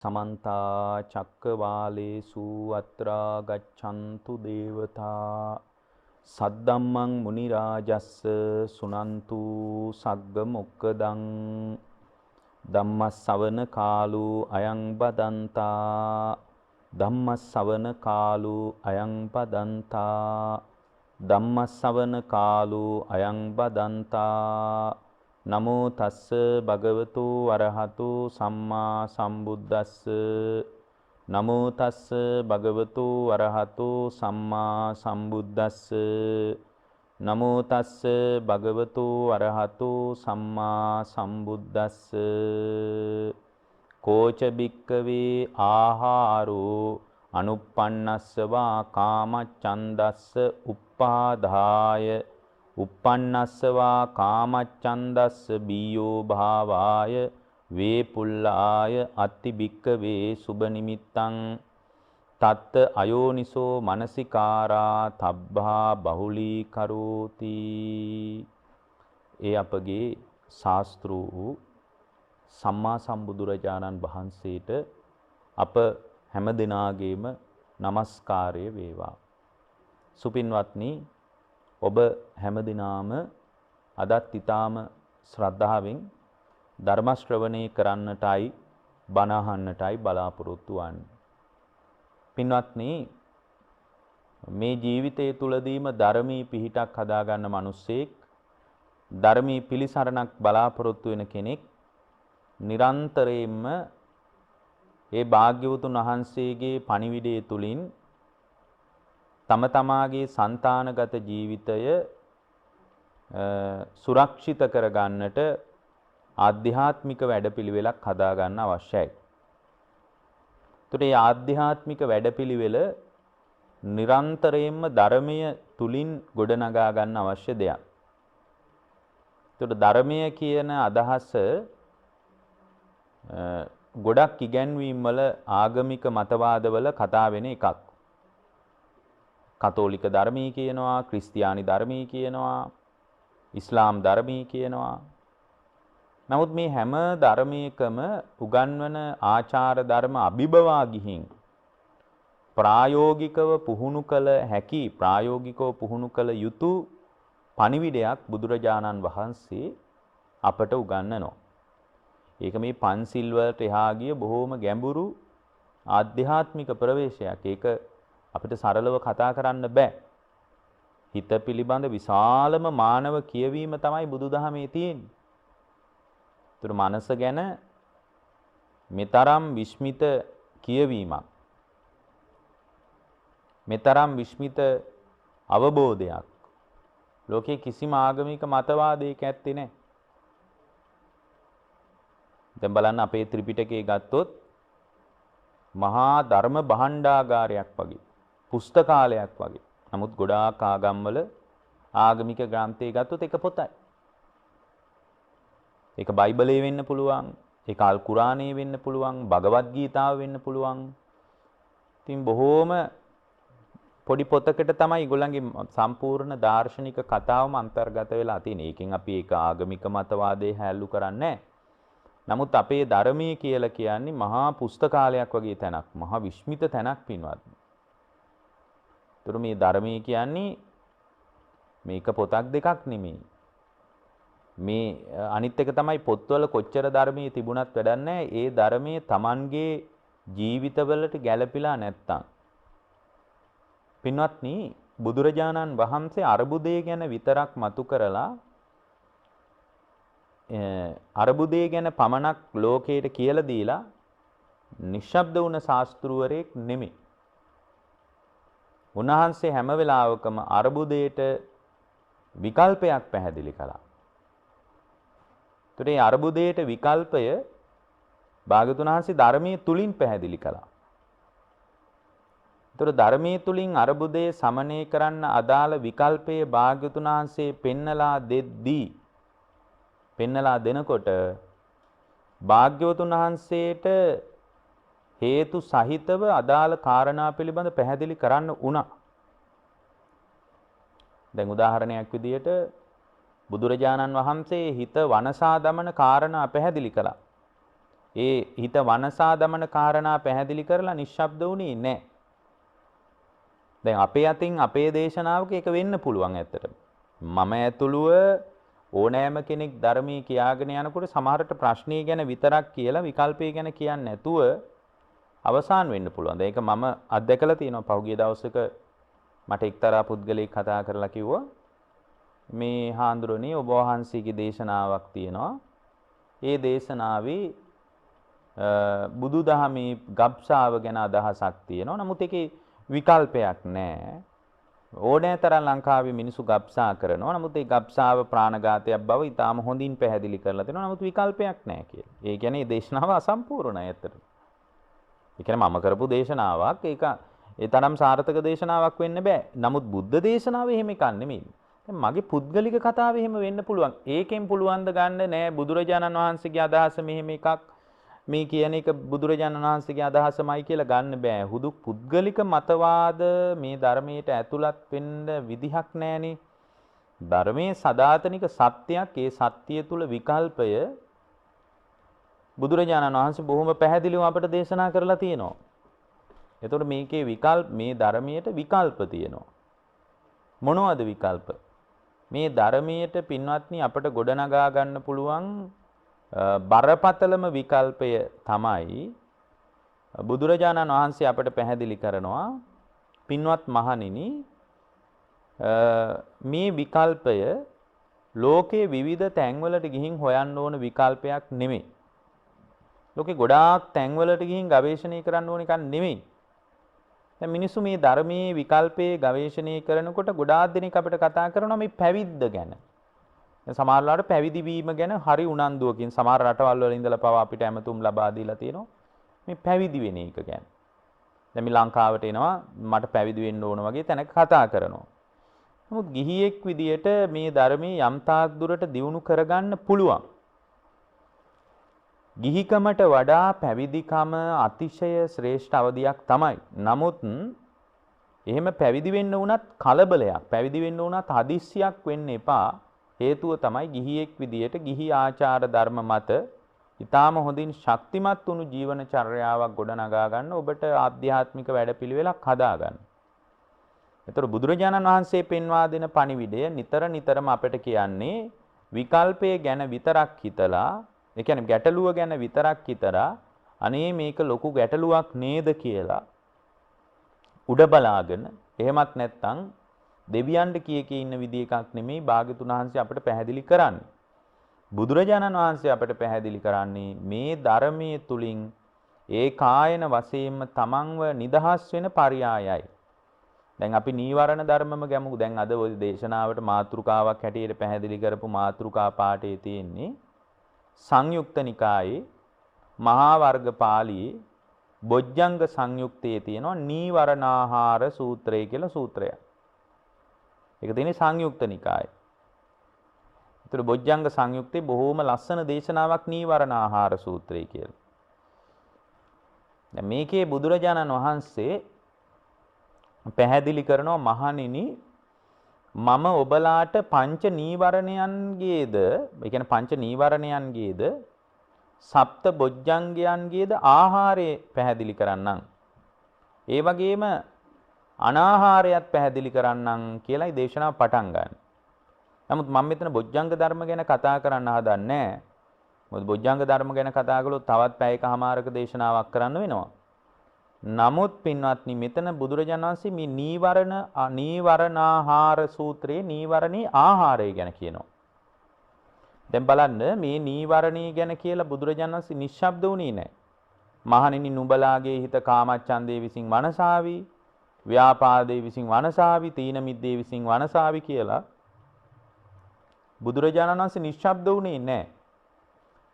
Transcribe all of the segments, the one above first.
समन्ता चक्रवालेषु अत्रा गच्छन्तु देवता सद्दम्मं मुनिराजस्स सुनन्तु सग्गमुक्कदं धम्मස්සවන කාලු අයං බදන්තා ධම්මස්සවන කාලු අයං බදන්තා ධම්මස්සවන කාලු අයං බදන්තා නමෝ තස්ස භගවතු අරහතු සම්මා සම්බුද්දස්ස නමෝ තස්ස භගවතු අරහතු සම්මා සම්බුද්දස්ස නමෝ තස්ස භගවතු අරහතු සම්මා සම්බුද්දස්ස කෝච බික්කවේ ආහාරෝ අනුප්පන්නස්සවා කාමච්ඡන්දස්ස උප්පාදාය uppannassawa kamachandassa biyo bhavaya vepulaya atti bhikkave subha nimittang tatta ayoniso manasikara tabbha bahuli karoti ඒ අපගේ ශාස්ත්‍ර වූ සම්මා සම්බුදුරජාණන් වහන්සේට අප හැම දිනාගේම নমස්කාරය වේවා. සුපින්වත්නි, ඔබ හැමදිනාම අදත් ඊටාම ශ්‍රද්ධාවෙන් ධර්ම ශ්‍රවණය කරන්නටයි බණ අහන්නටයි බලාපොරොත්තු වන්නේ. පින්වත්නි, මේ ජීවිතය තුලදීම ධර්මී පිහිටක් හදාගන්න මිනිස්සෙක්, ධර්මී පිළිසරණක් බලාපොරොත්තු වෙන කෙනෙක් නිරන්තරයෙන්ම ඒ භාග්‍යවතුන් වහන්සේගේ පණිවිඩය තුලින් තම තමාගේ సంతానගත ජීවිතය සුරක්ෂිත කරගන්නට ආධ්‍යාත්මික වැඩපිළිවෙලක් හදාගන්න අවශ්‍යයි. ඒතර මේ ආධ්‍යාත්මික වැඩපිළිවෙල නිරන්තරයෙන්ම ධර්මය තුලින් ගොඩනගා ගන්න අවශ්‍ය දෙයක්. ඒතර ධර්මය කියන අදහස ගොඩක් ඉගැන්වීම් වල ආගමික මතවාදවල කතා වෙන එකක්. කතෝලික ධර්මී කියනවා, ක්‍රිස්තියානි ධර්මී කියනවා, ඉස්ලාම් ධර්මී කියනවා. නමුත් මේ හැම ධර්මයකම උගන්වන ආචාර ධර්ම අභිබවා ගිහින් ප්‍රායෝගිකව පුහුණු කළ හැකි, ප්‍රායෝගිකව පුහුණු කළ යුතු පණිවිඩයක් බුදුරජාණන් වහන්සේ අපට උගන්වනවා. ඒක මේ පන්සිල් වලට එහා ගිය බොහෝම ගැඹුරු ආධ්‍යාත්මික ප්‍රවේශයක්. ඒක අපිට සරලව කතා කරන්න බෑ. හිත පිළිබඳ විශාලම මානව කියවීම තමයි බුදුදහමේ තියෙන්නේ. ඒතර මනස ගැන මෙතරම් විස්මිත කියවීමක්, මෙතරම් විස්මිත අවබෝධයක් ලෝකේ කිසිම ආගමික මතවාදයක ඇත්තේ නැහැ. දැන් බලන්න අපේ ත්‍රිපිටකය ගත්තොත් මහා ධර්ම භාණ්ඩාගාරයක් වගේ, පුස්තකාලයක් වගේ. නමුත් ගොඩාක් ආගම්වල ආගමික ග්‍රන්ථය ගත්තොත් එක පොතයි. ඒක බයිබලයේ වෙන්න පුළුවන්, ඒක අල් කුරානයේ වෙන්න පුළුවන්, භගවත් ගීතාව වෙන්න පුළුවන්. ඉතින් බොහෝම පොඩි පොතකට තමයි ඒගොල්ලන්ගේ සම්පූර්ණ දාර්ශනික කතාවම අන්තර්ගත වෙලා තියෙන්නේ. ඒකෙන් අපි ඒක ආගමික මතවාදයේ හැල්ලු කරන්නේ නැහැ. නමුත් අපේ ධර්මයේ කියලා කියන්නේ මහා පුස්තකාලයක් වගේ තැනක්, මහා විස්මිත තැනක් පින්වත්නි. ඒතර මේ ධර්මයේ කියන්නේ මේක පොතක් දෙකක් නෙමෙයි. මේ අනිත් එක තමයි පොත්වල කොච්චර ධර්මයේ තිබුණත් වැඩක් නැහැ. ඒ ධර්මයේ Tamanගේ ජීවිතවලට ගැළපිලා නැත්තම්. පින්වත්නි, බුදුරජාණන් වහන්සේ අර්බුදය ගැන විතරක් මතු කරලා අර්බුදය ගැන පමණක් ලෝකයට කියලා දීලා නිශ්ශබ්ද වුණ ශාස්ත්‍රූවරයෙක් නෙමෙයි. උන්වහන්සේ හැම වෙලාවකම අර්බුදයට විකල්පයක් පැහැදිලි කළා. ඒතර මේ අර්බුදයට විකල්පය භාග්‍යවතුන් වහන්සේ ධර්මයේ තුලින් පැහැදිලි කළා. ඒතර ධර්මයේ තුලින් අර්බුදය සමනය කරන්න අදාළ විකල්පයේ භාග්‍යවතුන් වහන්සේ පෙන්නලා දෙනකොට භාග්‍යවතුන් වහන්සේට හේතු සහිතව අදාළ කාරණා පිළිබඳ පැහැදිලි කරන්න වුණා. දැන් උදාහරණයක් විදියට බුදුරජාණන් වහන්සේ හිත වනසා දමන කාරණා පැහැදිලි කළා. ඒ හිත වනසා දමන කාරණා පැහැදිලි කරලා නිශ්ශබ්ද වුණේ නැහැ. දැන් අපේ අතින් අපේ දේශනාවක ඒක වෙන්න පුළුවන් ඇත්තටම. මම ඇතුළුව ඕනෑම කෙනෙක් ධර්මයේ කියාගෙන යනකොට සමහරට ප්‍රශ්නේ ගැන විතරක් කියලා විකල්පය ගැන කියන්නේ නැතුව අවසන් වෙන්න පුළුවන්. ඒක මම අත්දැකලා තියෙනවා. පහුගිය දවසක මට එක්තරා පුද්ගලයෙක් කතා කරලා කිව්වා මේ හාමුදුරනේ ඔබ වහන්සේගේ දේශනාවක් තියෙනවා. ඒ දේශනාවේ බුදුදහමේ ගබ්සාව ගැන අදහසක් තියෙනවා. නමුත් ඒකේ විකල්පයක් නැහැ. ඕනෑතරම් ලංකාවේ මිනිස්සු ගබ්සා කරනවා. නමුත් ඒ ගබ්සාව ප්‍රාණඝාතයක් බව ඊටාම හොඳින් පැහැදිලි කරලා තියෙනවා. නමුත් විකල්පයක් නැහැ කියලා. ඒ කියන්නේ දේශනාව අසම්පූර්ණයි ඇත්තට. ඒ කියන්නේ මම කරපු දේශනාවක් ඒක ඒ තරම් සාර්ථක දේශනාවක් වෙන්න බෑ. නමුත් බුද්ධ දේශනාවේ එහෙම එකක් නෙමෙයි. දැන් මගේ පුද්ගලික කතාවේ එහෙම වෙන්න පුළුවන්. ඒකෙන් පුළුවන් ද ගන්න නෑ බුදුරජාණන් වහන්සේගේ අදහස මෙහෙම එකක්. මේ කියන එක බුදුරජාණන් වහන්සේගේ අදහසමයි කියලා ගන්න බෑ. හුදු පුද්ගලික මතවාද මේ ධර්මයට ඇතුළත් වෙන්න විදිහක් නෑනේ. ධර්මයේ සදාතනික සත්‍යයක් ඒ සත්‍යය තුල විකල්පය බුදුරජාණන් වහන්සේ බොහොම පැහැදිලිව අපට දේශනා කරලා තියෙනවා. එතකොට මේකේ මේ ධර්මයට විකල්ප තියෙනවා. මොනවද විකල්ප? මේ ධර්මයට පින්වත්නි අපට ගොඩනගා ගන්න පුළුවන් බරපතලම විකල්පය තමයි බුදුරජාණන් වහන්සේ අපට පැහැදිලි කරනවා පින්වත් මහණෙනි මේ විකල්පය ලෝකයේ විවිධ තැන්වලට ගිහින් හොයන්න ඕන විකල්පයක් නෙමෙයි. ලෝකේ ගොඩාක් තැන්වලට ගිහින් ගවේෂණය කරන්න ඕන එකක් නෙමෙයි. දැන් මිනිස්සු මේ ධර්මයේ විකල්පයේ ගවේෂණය කරනකොට ගොඩාක් දෙනෙක් අපිට කතා කරනවා මේ පැවිද්ද ගැන. දැන් සමහරවල්ලාට පැවිදි වීම ගැන හරි උනන්දුවකින් සමහර රටවල් වල ඉඳලා පවා අපිට ඇමතුම් ලබා දීලා තියෙනවා මේ පැවිදි වෙන එක ගැන. දැන් මේ ලංකාවට එනවා මට පැවිදි වෙන්න ඕන වගේ තැනක කතා කරනවා. නමුත් ගිහියෙක් විදියට මේ ධර්මයේ යම් තාක් දුරට දියුණු කරගන්න පුළුවන්. ගිහිකමට වඩා පැවිදිකම අතිශය ශ්‍රේෂ්ඨ අවධියක් තමයි. නමුත් එහෙම පැවිදි වෙන්න වුණත් කලබලයක්, පැවිදි වෙන්න වුණත් හදිස්සියක් වෙන්න එපා. හේතුව තමයි ගිහියෙක් විදියට ගිහි ආචාර ධර්ම මත ඊටාම හොඳින් ශක්තිමත් වුණු ජීවන චර්යාවක් ගොඩනගා ගන්න ඔබට ආධ්‍යාත්මික වැඩපිළිවෙලක් හදා ගන්න. ඒතර බුදුරජාණන් වහන්සේ පෙන්වා දෙන පණිවිඩය නිතරම අපිට කියන්නේ විකල්පය ගැන විතරක් හිතලා ඒ කියන්නේ ගැටලුව ගැන විතරක් හිතලා අනේ මේක ලොකු ගැටලුවක් නේද කියලා උඩ බලාගෙන එහෙමත් නැත්නම් දෙවියන්ට කී ඉන්න විදිහ එකක් නෙමෙයි භාග්‍යතුන් වහන්සේ අපිට පැහැදිලි කරන්නේ. බුදුරජාණන් වහන්සේ අපිට පැහැදිලි කරන්නේ මේ ධර්මයේ තුලින් ඒකායන වශයෙන්ම තමන්ව නිදහස් වෙන පරයයයි. දැන් අපි නීවරණ ධර්මම ගමු. දැන් අද ওই දේශනාවට මාතෘකාවක් හැටියට පැහැදිලි කරපු මාතෘකා පාඩේ තියෙන්නේ සංයුක්ත නිකායේ මහා වර්ග පාළියේ බොජ්ජංග සංයුක්තයේ තියෙනවා නීවරණාහාර සූත්‍රය කියලා සූත්‍රයක්. ඒක තියෙන්නේ සංයුක්ත නිකායේ. ඒතර බොජ්ජංග සංයුක්තේ බොහොම ලස්සන දේශනාවක් නීවරණාහාර සූත්‍රය කියලා. දැන් මේකේ බුදුරජාණන් වහන්සේ පැහැදිලි කරනවා මහණෙනි මම ඔබලාට පංච නීවරණයන්ගේද ඒ කියන්නේ පංච නීවරණයන්ගේද සප්ත බොජ්ජංගයන්ගේද ආහාරය පැහැදිලි කරන්නම්. ඒ වගේම අනාහාරයත් පැහැදිලි කරන්නම් කියලායි දේශනාව පටන් ගන්න. නමුත් මම මෙතන බොජ්ජංග ධර්ම ගැන කතා කරන්න හදන්නේ නැහැ. මොකද බොජ්ජංග ධර්ම ගැන කතා කළොත් තවත් පැයකමාරක දේශනාවක් කරන්න වෙනවා. නමුත් පින්වත්නි මෙතන බුදුරජාණන් වහන්සේ මේ නීවරණාහාර සූත්‍රයේ නීවරණේ ආහාරය ගැන කියනවා. දැන් බලන්න මේ නීවරණී ගැන කියලා බුදුරජාණන් වහන්සේ නිශ්ශබ්ද වුණේ නැහැ. මහණෙනි නුඹලාගේ හිත කාමච්ඡන්දේ විසින් වනසාවි, ව්‍යාපාදේ විසින් වනසාවි, තීන මිද්දේ විසින් වනසාවි කියලා බුදුරජාණන් වහන්සේ නිශ්ශබ්ද වුණේ නැහැ.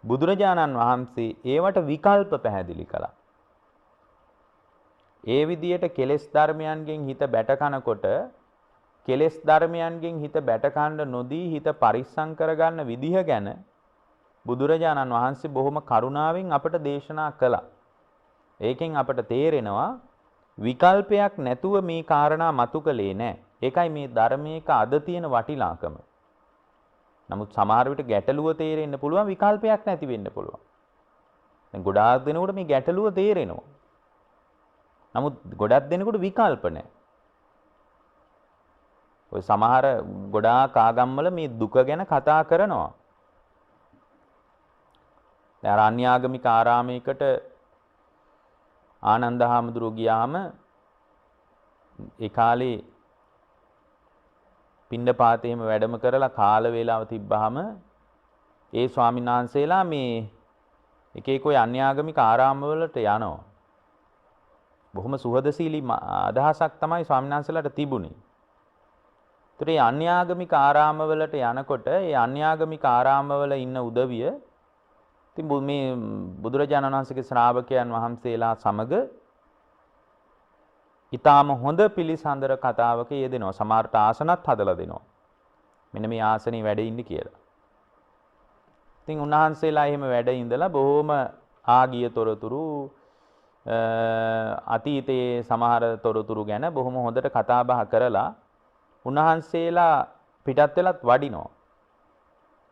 බුදුරජාණන් වහන්සේ ඒවට විකල්ප පැහැදිලි කළා. ඒ විදියට කෙලෙස් ධර්මයන්ගෙන් හිත බැට කනකොට කෙලෙස් ධර්මයන්ගෙන් හිත බැට කන්න නොදී හිත පරිස්සම් කරගන්න විදිහ ගැන බුදුරජාණන් වහන්සේ බොහොම කරුණාවෙන් අපට දේශනා කළා. ඒකෙන් අපට තේරෙනවා විකල්පයක් නැතුව මේ කාරණා මතු කළේ නැහැ. ඒකයි මේ ධර්මයක අද තියෙන වටිනාකම. නමුත් සමහර විට ගැටලුව තේරෙන්න පුළුවන් විකල්පයක් නැති වෙන්න පුළුවන්. දැන් ගොඩාක් දෙනෙකුට මේ ගැටලුව තේරෙනවා. නමුත් ගොඩක් දෙනෙකුට විකල්ප නැහැ. ඔය සමහර ගොඩාක් ආගම්වල මේ දුක ගැන කතා කරනවා. දැන් අන්‍යාගමික ආරාමයකට ආනන්ද හාමුදුරුවෝ ගියාම ඒ කාලේ පිණ්ඩපාතේම වැඩම කරලා කාල වේලාව තිබ්බහම ඒ ස්වාමීන් වහන්සේලා මේ එක එක ඔය අන්‍යාගමික ආරාමවලට යනවා. බොහොම සුහදශීලී අදහසක් තමයි ස්වාමීන් වහන්සේලාට තිබුණේ. ඒතර මේ අන්‍යාගමික ආරාමවලට යනකොට ඒ අන්‍යාගමික ආරාමවල ඉන්න උදවිය ඉතින් මේ බුදුරජාණන් වහන්සේගේ ශ්‍රාවකයන් වහන්සේලා සමග ඊටාම හොඳ පිළිසඳර කතාවක යෙදෙනවා. සමහරට ආසනත් හදලා දෙනවා. මෙන්න මේ ආසනේ වැඩ ඉන්න කියලා. ඉතින් උන්වහන්සේලා එහෙම වැඩ ඉඳලා බොහොම ආගිය තොරතුරු අතීතයේ සමහර තොරතුරු ගැන බොහොම හොඳට කතා බහ කරලා උන්වහන්සේලා පිටත් වෙලත් වඩිනවා.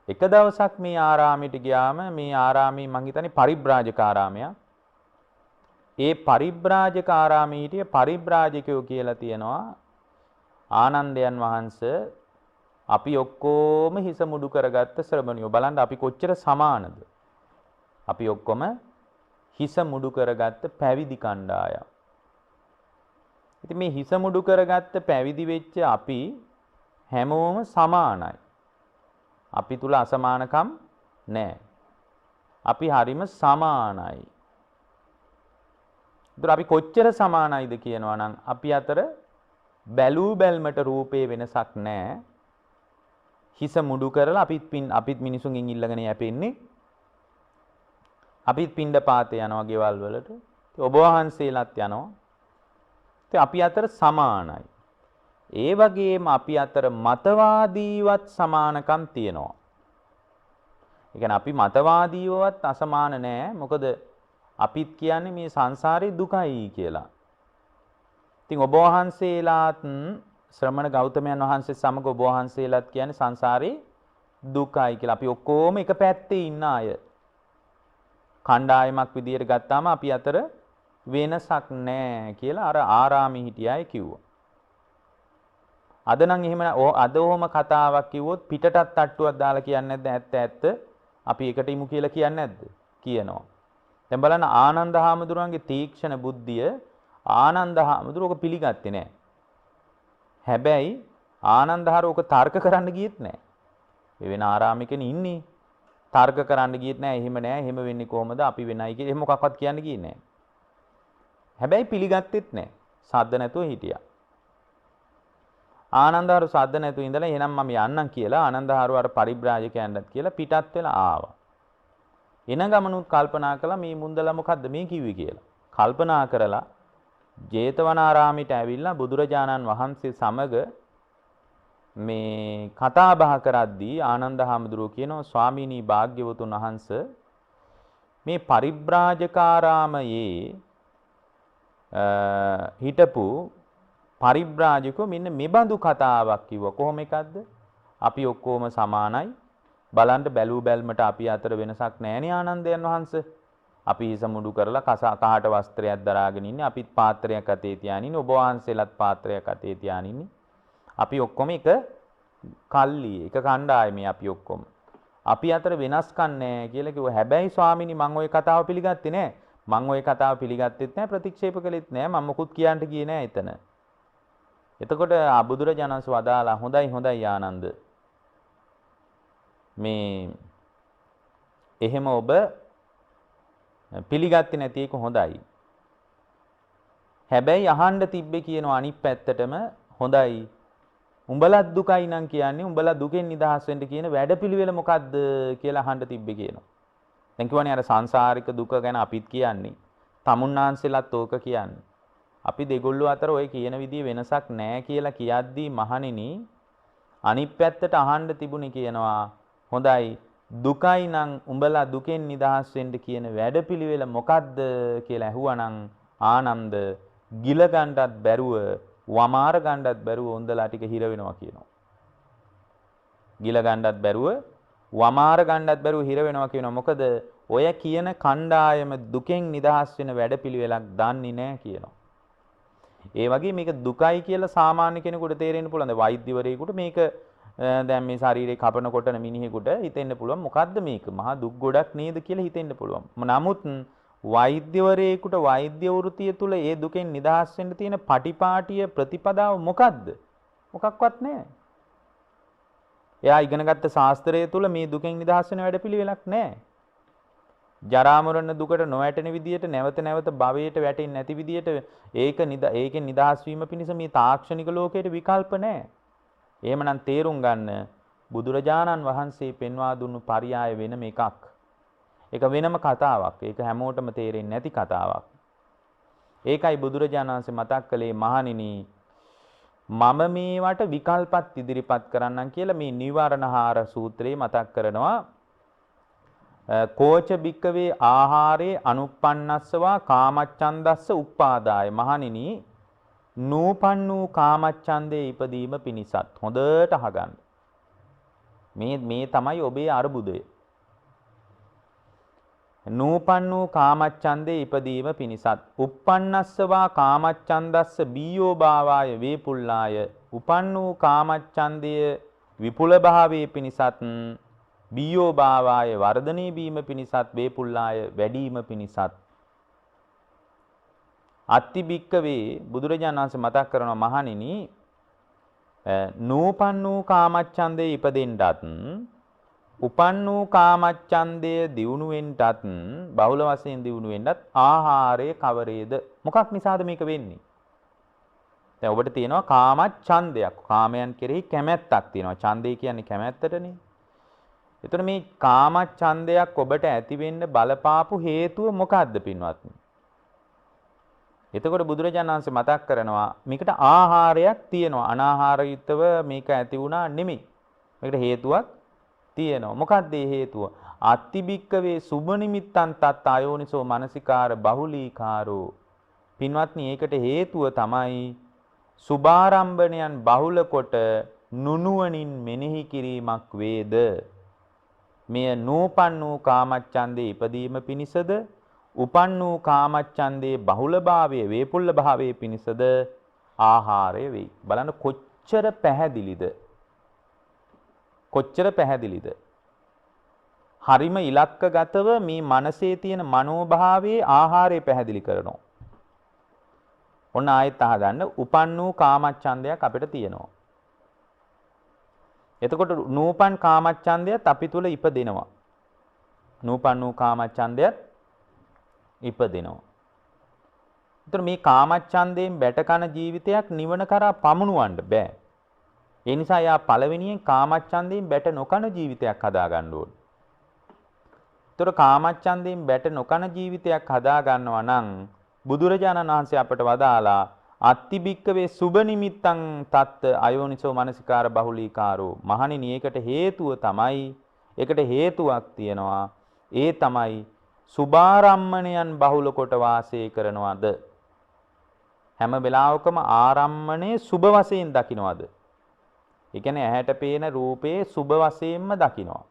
එක දවසක් මේ ආරාමයට ගියාම මේ ආරාමේ මං හිතන්නේ පරිබ්‍රාජක ආරාමයක්. ඒ පරිබ්‍රාජක ආරාමයේ හිටිය පරිබ්‍රාජකයෝ කියලා තියෙනවා ආනන්දයන් වහන්සේ අපි ඔක්කොම හිස මුඩු කරගත්ත ශ්‍රමණියෝ. බලන්න අපි කොච්චර සමානද. අපි ඔක්කොම හිස මුඩු කරගත්ත පැවිදි කණ්ඩායම්. ඉතින් මේ හිස මුඩු කරගත්ත පැවිදි වෙච්ච අපි හැමෝම සමානයි. අපි තුල අසමානකම් නැහැ. අපි හරිම සමානයි. ඒතර අපි කොච්චර සමානයිද කියනවා නම් අපි අතර බැලූ බැල්මට රූපේ වෙනසක් නැහැ. හිස මුඩු කරලා අපිත් මිනිසුන්ගෙන් ඉල්ලගෙන යැපෙන්නේ. අපිත් පින්ඩ පාතේ යනවා ගෙවල් වලට. ඔබ වහන්සේලාත් යනවා. ඉතින් අපි අතර සමානයි. ඒ වගේම අපි අතර මතවාදීවත් සමානකම් තියෙනවා. ඒ කියන්නේ අපි මතවාදීවවත් අසමාන නෑ. මොකද අපිත් කියන්නේ මේ සංසාරේ දුකයි කියලා. ඉතින් ඔබ වහන්සේලාත් ශ්‍රමණ ගෞතමයන් වහන්සේ සමග ඔබ වහන්සේලාත් කියන්නේ සංසාරේ දුකයි කියලා. අපි ඔක්කොම එක පැත්තේ ඉන්න අය. කණ්ඩායමක් විදියට ගත්තාම අපි අතර වෙනසක් නැහැ කියලා අර ආරාමේ හිටිය අය කිව්වා. අද නම් එහෙම අද ඔහොම කතාවක් කිව්වොත් පිටටත් තට්ටුවක් දාලා කියන්නේ නැද්ද? ඇත්ත ඇත්ත අපි එකට ඉමු කියලා කියන්නේ නැද්ද? කියනවා. දැන් බලන්න ආනන්ද හාමුදුරුවන්ගේ තීක්ෂණ බුද්ධිය ආනන්ද හාමුදුරුවෝ පිළිගත්තේ නැහැ. හැබැයි ආනන්ද හාමුදුරුවෝ තර්ක කරන්න ගියෙත් නැහැ. මේ වෙන ආරාමිකනේ ඉන්නේ. තර්ක කරන්න ගියෙත් නැහැ. එහෙම නැහැ. එහෙම වෙන්නේ කොහොමද? අපි වෙනයි කියලා එහෙම මොකක්වත් කියන්න ගියේ නැහැ. හැබැයි පිළිගත්තෙත් නැහැ. සද්ද නැතුව හිටියා. ආනන්දහරු සද්ද නැතුව ඉඳලා එහෙනම් මම යන්නම් කියලා ආනන්දහරු අර පරිබ්‍රාජකයන්ටත් කියලා පිටත් වෙලා ආවා. එන ගමනුත් කල්පනා කළා මේ මුන්දලා මොකද්ද මේ කිව්වේ කියලා. කල්පනා කරලා ජේතවනාරාමයට ඇවිල්ලා බුදුරජාණන් වහන්සේ සමග මේ කතා බහ කරද්දී ආනන්ද හාමුදුරුවෝ කියනවා ස්වාමීනි භාග්‍යවතුන් වහන්සේ මේ පරිබ්‍රාජකාරාමයේ හිටපු පරිබ්‍රාජකෝ මෙන්න මෙබඳු කතාවක් කිව්වා. කොහොම එකක්ද? අපි ඔක්කොම සමානයි. බලන්න බැලූ බැල්මට අපි අතර වෙනසක් නැහැනේ ආනන්දයන් වහන්සේ. අපි හිස මුඩු කරලා කහට වස්ත්‍රයක් දරාගෙන ඉන්නේ. අපිත් පාත්‍රයක් අතේ තියාගෙන ඉන්නේ. ඔබ වහන්සේලාත් පාත්‍රයක් අතේ තියාගෙන ඉන්නේ. අපි ඔක්කොම එක කල්ලි එක කණ්ඩායමේ අපි ඔක්කොම. අපි අතර වෙනස්කම් නැහැ කියලා කිව්වා. හැබැයි ස්වාමීනි මම ওই කතාව පිළිගත්තේ නැහැ. මම ওই කතාව පිළිගත්තෙත් නැහැ ප්‍රතික්ෂේප කළෙත් නැහැ. මම මොකුත් කියන්න ගියේ නැහැ එතන. එතකොට බුදුරජාණන් වහන්සේ වදාලා හොඳයි ආනන්ද. මේ එහෙම ඔබ පිළිගත්තේ නැති එක හොඳයි. හැබැයි අහන්න තිබ්බේ කියනවා අනිත් පැත්තටම හොඳයි. උඹලත් දුකයි නම් කියන්නේ උඹලා දුකෙන් නිදහස් වෙන්න කියන වැඩපිළිවෙල මොකද්ද කියලා අහන්න තිබ්බේ කියනවා. දැන් කියවනේ අර සංසාරික දුක ගැන අපිත් කියන්නේ. තමුන්නාන්සෙලත් ඕක කියන්නේ. අපි දෙගොල්ලෝ අතර ওই කියන විදිහේ වෙනසක් නැහැ කියලා කියද්දී මහණෙනි අනිත් පැත්තට අහන්න තිබුණේ කියනවා හොඳයි දුකයි නම් උඹලා දුකෙන් නිදහස් වෙන්න කියන වැඩපිළිවෙල මොකද්ද කියලා ඇහුවනම් ආනන්ද ගිල ගන්නත් බැරුව වමාර ගන්නත් බැරුව උන්දලා ටික හිර වෙනවා කියනවා. ගිල ගන්නත් බැරුව වමාර ගන්නත් බැරුව හිර වෙනවා කියනවා. මොකද ඔය කියන කණ්ඩායම දුකෙන් නිදහස් වෙන වැඩපිළිවෙලක් දන්නේ නැහැ කියනවා. ඒ වගේ මේක දුකයි කියලා සාමාන්‍ය කෙනෙකුට තේරෙන්න පුළුවන්. දැන් වෛද්‍යවරයෙකුට මේක දැන් මේ ශරීරේ කපන කොටන මිනිහෙකුට හිතෙන්න පුළුවන් මොකද්ද මේක? මහා දුක් ගොඩක් නේද කියලා හිතෙන්න පුළුවන්. නමුත් වෛද්‍යවරයෙකුට වෛද්‍ය වෘත්තිය තුල ඒ දුකෙන් නිදහස් වෙන්න තියෙන පටිපාටිය ප්‍රතිපදාව මොකද්ද? මොකක්වත් නැහැ. එයා ඉගෙනගත්ත ශාස්ත්‍රය තුල මේ දුකෙන් නිදහස් වෙන වැඩපිළිවෙලක් නැහැ. ජරා මරණ දුකට නොවැටෙන විදියට නැවත නැවත භවයට වැටෙන්නේ නැති විදියට ඒකෙන් නිදහස් වීම පිණිස මේ තාක්ෂණික ලෝකයේ විකල්ප නැහැ. එහෙමනම් තේරුම් ගන්න බුදුරජාණන් වහන්සේ පෙන්වා දුන්නු පරියාය වෙනම එකක්. ඒක වෙනම කතාවක්. ඒක හැමෝටම තේරෙන්නේ නැති කතාවක්. ඒකයි බුදුරජාණන් වහන්සේ මතක් කළේ මහණෙනි මම මේවට විකල්පත් ඉදිරිපත් කරන්නම් කියලා මේ නිවරණහාර සූත්‍රයේ මතක් කරනවා. කෝච බික්කවේ ආහාරේ අනුප්පන්නස්සවා කාමච්ඡන්දස්ස උප්පාදාය මහණෙනි නූපන් වූ කාමච්ඡන්දේ ඉපදීම පිණිසත් හොඳට අහගන්න. මේ තමයි ඔබේ අරුබුදය. නූපන් වූ කාමච්ඡන්දේ ඉපදීම පිණිසත් uppannස්සවා කාමච්ඡන්දස්ස බීයෝ භාවාය වේපුල්ලාය උපන් වූ කාමච්ඡන්දය විපුල භාවයේ පිණිසත් බීයෝ භාවාය වර්ධනී බීම පිණිසත් වේපුල්ලාය වැඩිම පිණිසත් අත්ති බික්කවේ බුදුරජාණන් වහන්සේ මතක් කරනවා මහණෙනි නූපන් වූ කාමච්ඡන්දේ ඉපදෙන්නත් උපන් වූ කාමච්ඡන්දය දියුණු වෙන්නත් බහුල වශයෙන් දියුණු වෙන්නත් ආහාරය කවරේද මොකක් නිසාද මේක වෙන්නේ? දැන් ඔබට තියෙනවා කාමච්ඡන්දයක්. කාමයන් කෙරෙහි කැමැත්තක් තියෙනවා. ඡන්දය කියන්නේ කැමැත්තටනේ. එතකොට මේ කාමච්ඡන්දයක් ඔබට ඇති වෙන්න බලපාපු හේතුව මොකක්ද පින්වත්නි? එතකොට බුදුරජාණන් වහන්සේ මතක් කරනවා මේකට ආහාරයක් තියෙනවා. අනාහාරයුක්තව මේක ඇති වුණා නෙමෙයි. මේකට හේතුවක් තියෙනවා. මොකක්ද ඒ හේතුව? අත්තිබික්කවේ සුබ නිමිත්තන් තත් ආයෝනිසෝ මනසිකාර බහුලීකාරෝ. පින්වත්නි ඒකට හේතුව තමයි සුභාරම්භණයන් බහුල කොට නුනුවණින් මෙනෙහි කිරීමක් වේද. මෙය නූපන් වූ කාමච්ඡන්දේ ඉපදීම පිණිසද උපන් වූ කාමච්ඡන්දේ බහුලභාවයේ වේපුල්ල භාවයේ පිණිසද ආහාරය වෙයි. බලන්න කොච්චර පැහැදිලිද? කොච්චර පැහැදිලිද? හරිම ඉලක්කගතව මේ මනසේ තියෙන මනෝභාවයේ ආහාරය පැහැදිලි කරනවා. ඔන්න ආයෙත් අහගන්න උපන් වූ කාමච්ඡන්දයක් අපිට තියෙනවා. එතකොට නූපන් කාමච්ඡන්දයත් අපි තුල ඉපදෙනවා. නූපන් වූ කාමච්ඡන්දයත් ඉපදෙනවා. එතකොට මේ කාමච්ඡන්දයෙන් බැටකන ජීවිතයක් නිවන කරා පමුණුවන්න බෑ. ඒ නිසා යා පළවෙනියෙන් කාමච්ඡන්දයෙන් බැට නොකන ජීවිතයක් හදා ගන්න ඕනේ. එතකොට කාමච්ඡන්දයෙන් බැට නොකන ජීවිතයක් හදා ගන්නවා නම් බුදුරජාණන් වහන්සේ අපට වදාලා අත්තිබික්කවේ සුබ නිමිත්තං තත් අයෝනිසෝ මනසිකාර බහුලීකාරෝ. මහණෙනි ඒකට හේතුව තමයි ඒකට හේතුවක් තියෙනවා. ඒ තමයි සුභාරම්මණයන් බහුල කොට වාසය කරනවද? හැම වෙලාවකම ආරම්මණය සුභ වශයෙන් දකින්නවද? ඒ කියන්නේ ඇහැට පේන රූපේ සුභ වශයෙන්ම දකින්නවා.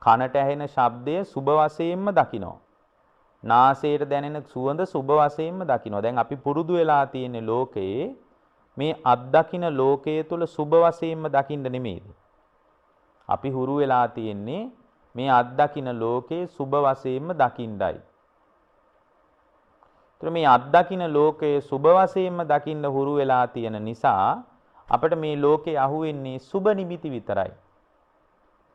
කනට ඇහෙන ශබ්දය සුභ වශයෙන්ම දකින්නවා. නාසයට දැනෙන සුවඳ සුභ වශයෙන්ම දකින්නවා. දැන් අපි පුරුදු වෙලා තියෙන ලෝකයේ මේ අත්දකින්න ලෝකයේ තුල සුභ වශයෙන්ම දකින්න නෙමෙයිද? අපි හුරු වෙලා තියෙන්නේ මේ අත්දකින්න ලෝකයේ සුභ වශයෙන්ම දකින්නයි. ඒතර මේ අත්දකින්න ලෝකයේ සුභ වශයෙන්ම දකින්න හුරු වෙලා තියෙන නිසා අපිට මේ ලෝකේ අහුවෙන්නේ සුභ නිමිති විතරයි.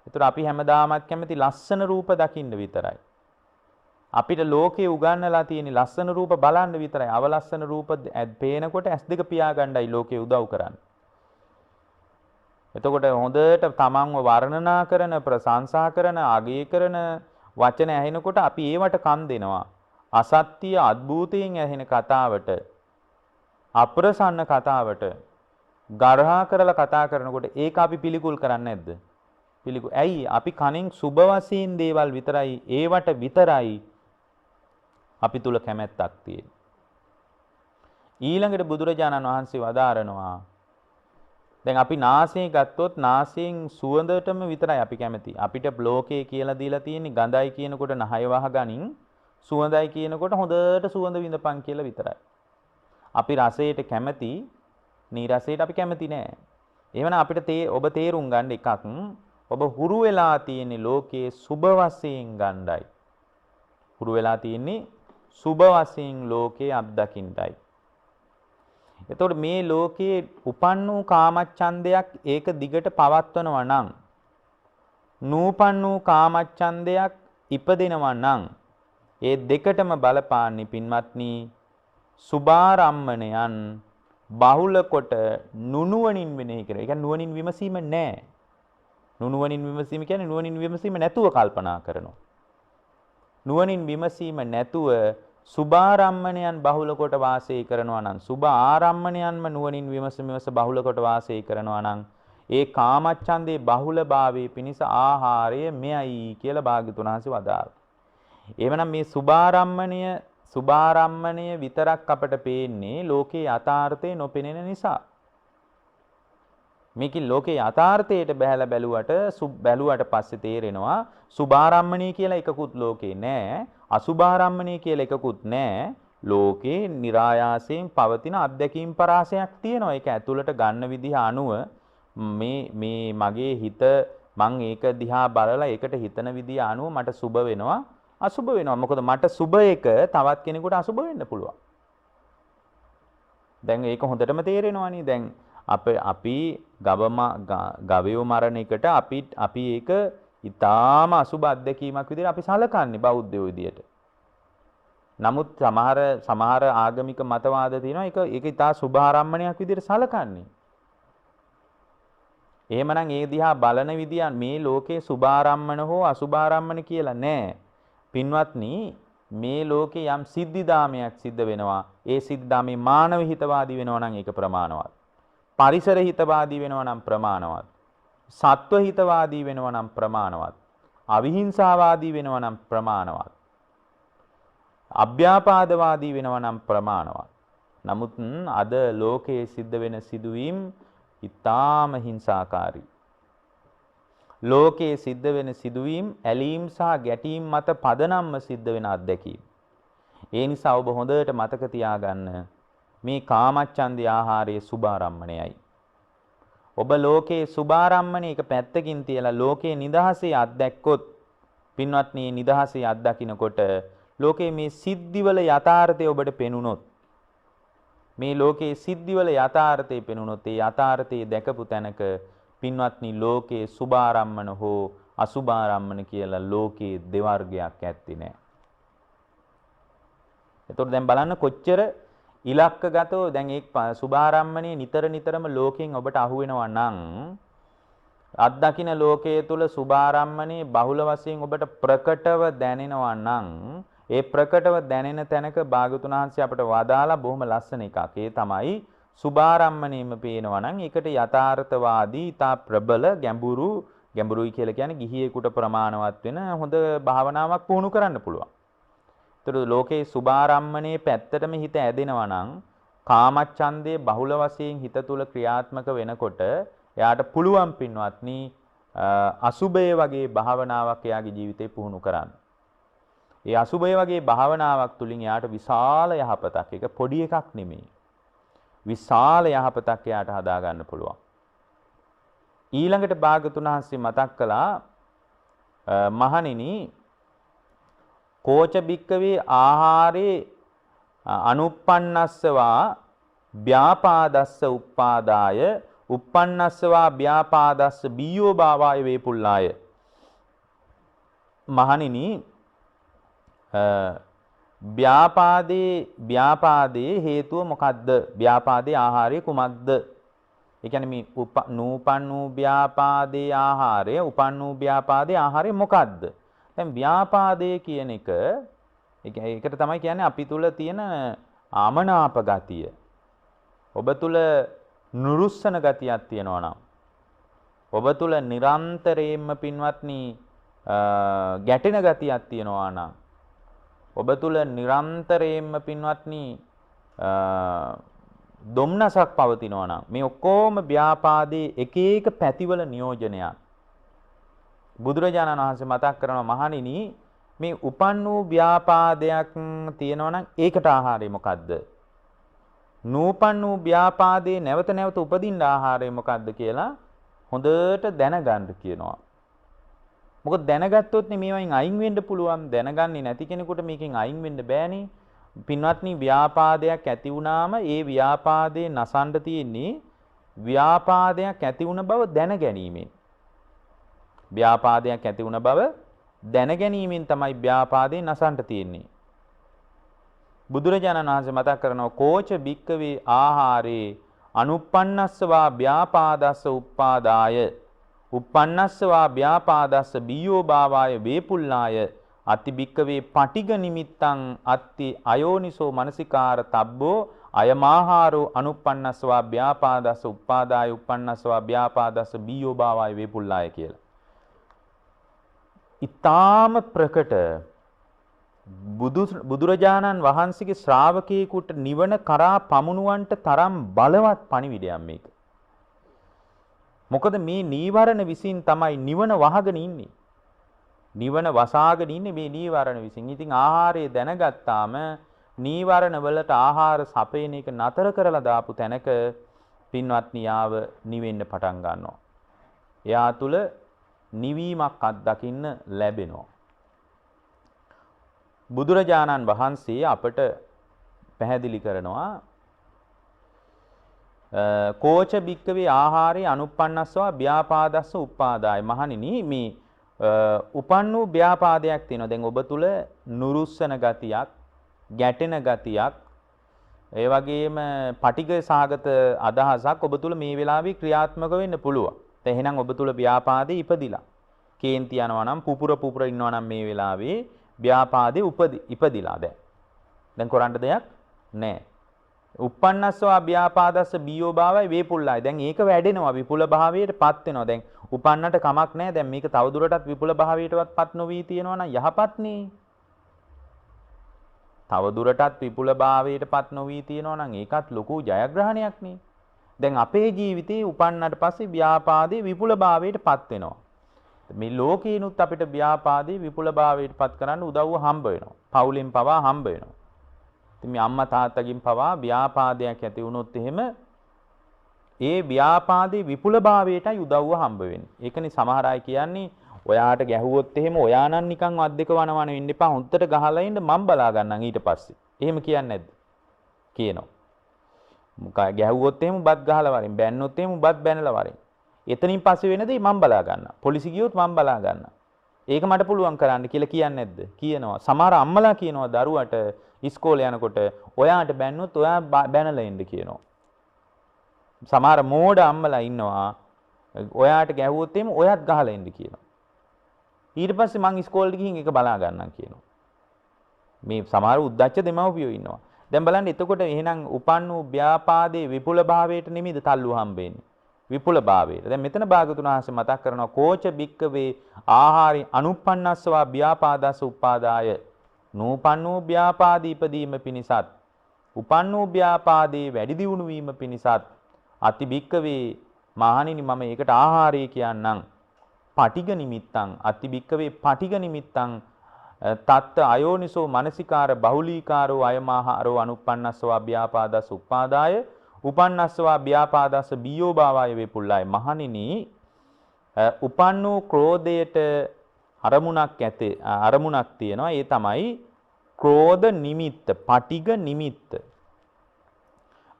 ඒතර අපි හැමදාමත් කැමති ලස්සන රූප දකින්න විතරයි. අපිට ලෝකේ උගන්වලා තියෙන ලස්සන රූප බලන්න විතරයි. අවලස්සන රූප පේනකොට ඇස් දෙක පියාගන්නයි ලෝකේ උදව් කරන්නේ. එතකොට හොඳට තමන්ව වර්ණනා කරන, ප්‍රශංසා කරන, අගය කරන වචන ඇහෙනකොට අපි ඒවට කන් දෙනවා. අසත්‍ය අද්භූතයෙන් ඇහෙන කතාවට, අප්‍රසන්න කතාවට ගරහා කරලා කතා කරනකොට ඒක අපි පිළිකුල් කරන්නේ නැද්ද? පිළිකුල්. ඇයි? අපි කනෙන් සුබ වශයෙන් දේවල් විතරයි, ඒවට විතරයි අපි තුල කැමැත්තක් තියෙන්නේ. ඊළඟට බුදුරජාණන් වහන්සේ වදාරනවා දැන් අපි නාසය ගත්තොත් නාසයෙන් සුවඳටම විතරයි අපි කැමති. අපිට ලෝකේ කියලා දීලා තියෙන්නේ ගඳයි කියනකොට නහය වහගනින්, සුවඳයි කියනකොට හොඳට සුවඳ විඳපන් කියලා විතරයි. අපි රසයට කැමති, නීරසයට අපි කැමති නෑ. එහෙමනම් අපිට ඔබ තේරුම් ගන්න එකක්, ඔබ හුරු වෙලා තියෙන්නේ ලෝකයේ සුබ වශයෙන් ගණ්ඩායි. හුරු වෙලා තියෙන්නේ සුබ වශයෙන් ලෝකේ අත්දකින්නයි. එතකොට මේ ලෝකයේ උපන් වූ කාමච්ඡන්දයක් ඒක දිගට පවත්වනවා නම්, නූපන් වූ කාමච්ඡන්දයක් ඉපදෙනවා නම්, ඒ දෙකටම බලපාන්නේ පින්වත්නි සුභාරම්මණයන් බහුල කොට නුනුවණින් වෙනෙහි කරනවා. ඒ කියන්නේ නුවණින් විමසීම නැහැ. නුනුවණින් විමසීම කියන්නේ නුවණින් විමසීම නැතුව කල්පනා කරනවා. නුවණින් විමසීම නැතුව සුභාරම්මණයන් බහුල කොට වාසය කරනවා නම්, සුභ ආරම්මණයන්ම නුවණින් විමස බහුල කොට වාසය කරනවා නම්, ඒ කාමච්ඡන්දේ බහුලභාවයේ පිණිස ආහාරය මෙයයි කියලා භාග්‍යතුන් වහන්සේ වදාළා. එවනම් මේ සුභාරම්මණය විතරක් අපට පේන්නේ ලෝකේ යථාර්ථය නොපෙනෙන නිසා. මේකේ ලෝකේ යථාර්ථයට බහැලා බැලුවට පස්සේ තේරෙනවා සුභාරම්මණය කියලා එකකුත් ලෝකේ නැහැ, අසුභාරම්මණය කියලා එකකුත් නැහැ. ලෝකේ નિરાයාසයෙන් පවතින අත්දැකීම් පරාසයක් තියෙනවා. ඒක ඇතුළට ගන්න විදිහ අනුව මේ මගේ හිත මං ඒක දිහා බලලා ඒකට හිතන විදිහ අනුව මට සුබ වෙනවා, අසුබ වෙනවා. මොකද මට සුබ එක තවත් කෙනෙකුට අසුබ වෙන්න පුළුවන්. දැන් ඒක හොඳටම තේරෙනවානේ. දැන් අපි ගවයෝ මරණ එකට අපි ඒක ඊටාම අසුබ අත්දැකීමක් විදිහට අපි සලකන්නේ බෞද්ධයෝ විදිහට. නමුත් සමහර ආගමික මතවාද තියෙනවා ඒක ඊටා සුභාරම්මණයක් විදිහට සලකන්නේ. එහෙමනම් ඒ දිහා බලන විදිය මේ ලෝකේ සුභාරම්මන හෝ අසුභාරම්මන කියලා නැහැ. පින්වත්නි, මේ ලෝකේ යම් සිද්ධිදාමයක් සිද්ධ වෙනවා. ඒ සිද්ධිදාමේ මානව හිතවාදී වෙනවා නම් ඒක ප්‍රමාණවත්. පරිසර හිතවාදී වෙනවා නම් ප්‍රමාණවත්. සත්ව හිතවාදී වෙනවා නම් ප්‍රමාණවත්. අවිහිංසාවාදී වෙනවා නම් ප්‍රමාණවත්. අභ්‍යාපාදවාදී වෙනවා නම් ප්‍රමාණවත්. නමුත් අද ලෝකයේ සිද්ධ වෙන සිදුවීම් ඊටාම හිංසාකාරී. ලෝකයේ සිද්ධ වෙන සිදුවීම් ඇලීම් සහ ගැටීම් මත පදනම්ව සිද්ධ වෙන අත්දැකීම්. ඒ නිසා ඔබ හොඳට මතක තියාගන්න, මේ කාමච්ඡන්දේ ආහාරයේ සුභාරම්මණයයි. ඔබ ලෝකයේ සුභාරම්මණය එක පැත්තකින් තියලා ලෝකයේ නිදහසේ අත්දැක්කොත්, පින්වත්නි, නිදහසේ අත්දකින්නකොට ලෝකයේ මේ සිද්ධිවල යථාර්ථය ඔබට පෙනුනොත්, මේ ලෝකයේ සිද්ධිවල යථාර්ථය පෙනුනොත්, ඒ යථාර්ථය දැකපු තැනක පින්වත්නි ලෝකයේ සුභාරම්මන හෝ අසුභාරම්මන කියලා ලෝකයේ දෙවර්ගයක් ඇත්තේ නැහැ. එතකොට දැන් බලන්න කොච්චර ඉලක්කගතව දැන් ඒ සුභාරම්මනේ නිතරම ලෝකෙන් ඔබට අහු වෙනවා නම්, අත්දකින්න ලෝකයේ තුල සුභාරම්මනේ බහුල වශයෙන් ඔබට ප්‍රකටව දැනෙනවා නම්, ඒ ප්‍රකටව දැනෙන තැනක භාග්‍යවතුන් වහන්සේ අපට වදාලා බොහොම ලස්සන එකක්. ඒ තමයි සුභාරම්මණයම පේනවා නම් ඒකට යථාර්ථවාදී, ඊටා ප්‍රබල, ගැඹුරුයි කියලා කියන්නේ ගිහියෙකුට ප්‍රමාණවත් වෙන හොඳ භාවනාවක් පුහුණු කරන්න පුළුවන්. ඒතර ලෝකේ සුභාරම්මණයේ පැත්තටම හිත ඇදෙනවා නම්, කාමච්ඡන්දේ බහුල වශයෙන් හිත තුල ක්‍රියාත්මක වෙනකොට එයාට පුළුවන් පින්වත්නි අසුභය වගේ භාවනාවක් එයාගේ ජීවිතේ පුහුණු කරන්න. ඒ අසුභය වගේ භාවනාවක් තුලින් එයාට විශාල යහපතක්, ඒක පොඩි එකක් නෙමෙයි, විශාල යහපතක් එයාට හදා ගන්න පුළුවන්. ඊළඟට භාග්‍යවතුන් වහන්සේ මතක් කළා, මහණෙනි, කෝච බික්කවේ ආහාරේ අනුප්පන්නස්සවා ව්‍යාපාදස්ස උප්පාදාය උප්පන්නස්සවා ව්‍යාපාදස්ස බීයෝ භාවාය වේපුල්ලාය. මහණෙනි, ව්‍යාපාදේ හේතුව මොකද්ද? ව්‍යාපාදේ ආහාරය කුමක්ද? ඒ කියන්නේ මේ නූපන් වූ ව්‍යාපාදේ ආහාරය, උපන් වූ ව්‍යාපාදේ ආහාරය මොකද්ද? දැන් ව්‍යාපාදය කියන එක, ඒකට තමයි කියන්නේ අපි තුල තියෙන අමනාප ගතිය. ඔබ තුල නුරුස්සන ගතියක් තියෙනවා නම්, ඔබ තුල නිරන්තරයෙන්ම පින්වත්නි ගැටෙන ගතියක් තියෙනවා නම්, ඔබ තුල නිරන්තරයෙන්ම පින්වත්නි දුම්නසක් පවතිනවා නම් මේ ඔක්කොම ව්‍යාපාදේ එක එක පැතිවල නියෝජනයක්. බුදුරජාණන් වහන්සේ මතක් කරනවා මහණෙනි මේ උපන් වූ ව්‍යාපාදයක් තියෙනවා නම් ඒකට ආහාරය මොකද්ද? නූපන් වූ ව්‍යාපාදේ නැවත නැවත උපදින්න ආහාරය මොකද්ද කියලා හොඳට දැනගන්න කියනවා. මොකද දැනගත්තොත් නේ මේවායින් අයින් වෙන්න පුළුවන්. දැනගන්නේ නැති කෙනෙකුට මේකෙන් අයින් වෙන්න බෑනේ. පින්වත්නි ව්‍යාපාදයක් ඇති වුණාම ඒ ව්‍යාපාදේ නසන්න තියෙන්නේ ව්‍යාපාදයක් ඇති වුණ බව දැන ගැනීමෙන්. ව්‍යාපාදයක් ඇති වුණ බව දැන ගැනීමෙන් තමයි ව්‍යාපාදේ නසන්න තියෙන්නේ. බුදුරජාණන් වහන්සේ මතක් කරනවා කෝච භික්කවේ ආහාරේ අනුප්පන්නස්සවා ව්‍යාපාදස්ස උප්පාදාය uppannassawa ව්‍යාපාදස්ස බියෝ භාවාය වේපුල්ලාය අති භික්කවේ පටිග නිමිත්තං අත්ති අයෝනිසෝ මනසිකාර තබ්බෝ අයමාහාරෝ අනුප්පන්නස්වා ව්‍යාපාදස්ස උප්පාදාය uppannassawa ව්‍යාපාදස්ස බියෝ භාවාය වේපුල්ලාය කියලා. ඊටාම ප්‍රකට බුදුරජාණන් වහන්සේගේ ශ්‍රාවකයෙකුට නිවන කරා පමුණුවන්ට තරම් බලවත් පණිවිඩයක් මේක. මොකද මේ නීවරණ විසින් තමයි නිවන වහගෙන ඉන්නේ. නිවන වසාගෙන ඉන්නේ මේ නීවරණ විසින්. ඉතින් ආහාරය දැනගත්තාම නීවරණ වලට ආහාර සපයන එක නතර කරලා දාපු තැනක පින්වත්නි යාව නිවෙන්න පටන් ගන්නවා. එයා තුල නිවීමක් අත්දකින්න ලැබෙනවා. බුදුරජාණන් වහන්සේ අපට පැහැදිලි කරනවා කෝච භික්කවේ ආහාරේ අනුප්පන්නස්වා ව්‍යාපාදස්ස උප්පාදාය. මහණෙනි මේ උපන් වූ ව්‍යාපාදයක් තියෙනවා. දැන් ඔබ තුල නුරුස්සන ගතියක්, ගැටෙන ගතියක්, ඒ වගේම පටිඝ සාගත අදහසක් ඔබ තුල මේ වෙලාවේ ක්‍රියාත්මක වෙන්න පුළුවන්. දැන් එහෙනම් ඔබ තුල ව්‍යාපාදේ ඉපදිලා. කේන්ති යනවා නම් පුපුර ඉන්නවා නම් මේ වෙලාවේ ව්‍යාපාදේ ඉපදිලා දැන් කරන්න දෙයක් නැහැ. uppannaswa ව්‍යාපාදස්ස බියෝ භාවයි වේපුල්ලායි. දැන් ඒක වැඩෙනවා විපුල භාවයටපත් වෙනවා. දැන් උපන්නට කමක් නැහැ. දැන් මේක තවදුරටත් විපුල භාවයටපත් නොවී තියෙනවා නම් යහපත්නේ. තවදුරටත් විපුල භාවයටපත් නොවී තියෙනවා නම් ඒකත් ලොකු ජයග්‍රහණයක් නේ. දැන් අපේ ජීවිතේ උපන්නට පස්සේ ව්‍යාපාදේ විපුල භාවයටපත් වෙනවා. මේ ලෝකේනුත් අපිට ව්‍යාපාදේ විපුල භාවයටපත් කරන්න උදව්ව හම්බ වෙනවා. පවුලෙන් පවා හම්බ වෙනවා. ඉතින් මේ අම්මා තාත්තගෙන් පවා ව්‍යාපාදයක් ඇති වුණොත් එහෙම ඒ ව්‍යාපාදේ විපුල භාවයටයි උදව්ව හම්බ වෙන්නේ. ඒකනේ සමහර අය කියන්නේ ඔයාට ගැහුවොත් එහෙම ඔයා නම් නිකන් වත් දෙක වනවන වෙන්න එපා. හොන්දට ගහලා ඉන්න මම බලා ගන්නම් ඊට පස්සේ. එහෙම කියන්නේ නැද්ද? කියනවා. මොකයි ගැහුවොත් එහෙම බත් ගහලා වරින් බැන්නොත් එහෙම බත් බැනලා වරින්. එතනින් පස්සේ වෙන දේ මම බලා ගන්නවා. පොලිසි ගියොත් මම බලා ගන්නවා. ඒක මට පුළුවන් කරන්න කියලා කියන්නේ නැද්ද? කියනවා. සමහර අම්මලා කියනවා දරුවට ඉස්කෝලේ යනකොට ඔයාට බැන්නොත් ඔයා බැනලා ඉන්න කියනවා. සමහර මෝඩ අම්මලා ඉන්නවා ඔයාට ගැහුවොත් එහෙම ඔයත් ගහලා ඉන්න කියනවා. ඊට පස්සේ මං ඉස්කෝලේට ගිහින් ඒක බලා ගන්නම් කියනවා. මේ සමහර උද්දච්ච දෙමව්පියෝ ඉන්නවා. දැන් බලන්න එතකොට එහෙනම් උපන් වූ ව්‍යාපාදේ විපුල භාවයට නෙමෙයිද තල්ලු හම්බෙන්නේ. විපුල භාවයට. දැන් මෙතන භාගතුන් වහන්සේ මතක් කරනවා කෝච භික්කවේ ආහාරි අනුප්පන්නස්සවා ව්‍යාපාදස්ස උපාදාය. නූපන් වූ ව්‍යාපාදී ඉපදීම පිණිසත් උපන් වූ ව්‍යාපාදී වැඩි දියුණු වීම පිණිසත් අති භික්කවේ මහණෙනි මම ඒකට ආහාරය කියන්නම් පටිඝ නිමිත්තං අති භික්කවේ පටිඝ නිමිත්තං තත්ත අයෝනිසෝ මනසිකාර බහුලීකාරෝ අයමාහාරෝ අනුප්පන්නස්සවා ව්‍යාපාදස්ස උපාදාය uppannassawa ව්‍යාපාදස්ස බියෝ භාවය වේපුල්ලායි. මහණෙනි උපන් වූ ක්‍රෝධයට අරමුණක් තියෙනවා. ඒ තමයි ක්‍රෝධ නිමිත්ත, පටිඝ නිමිත්ත.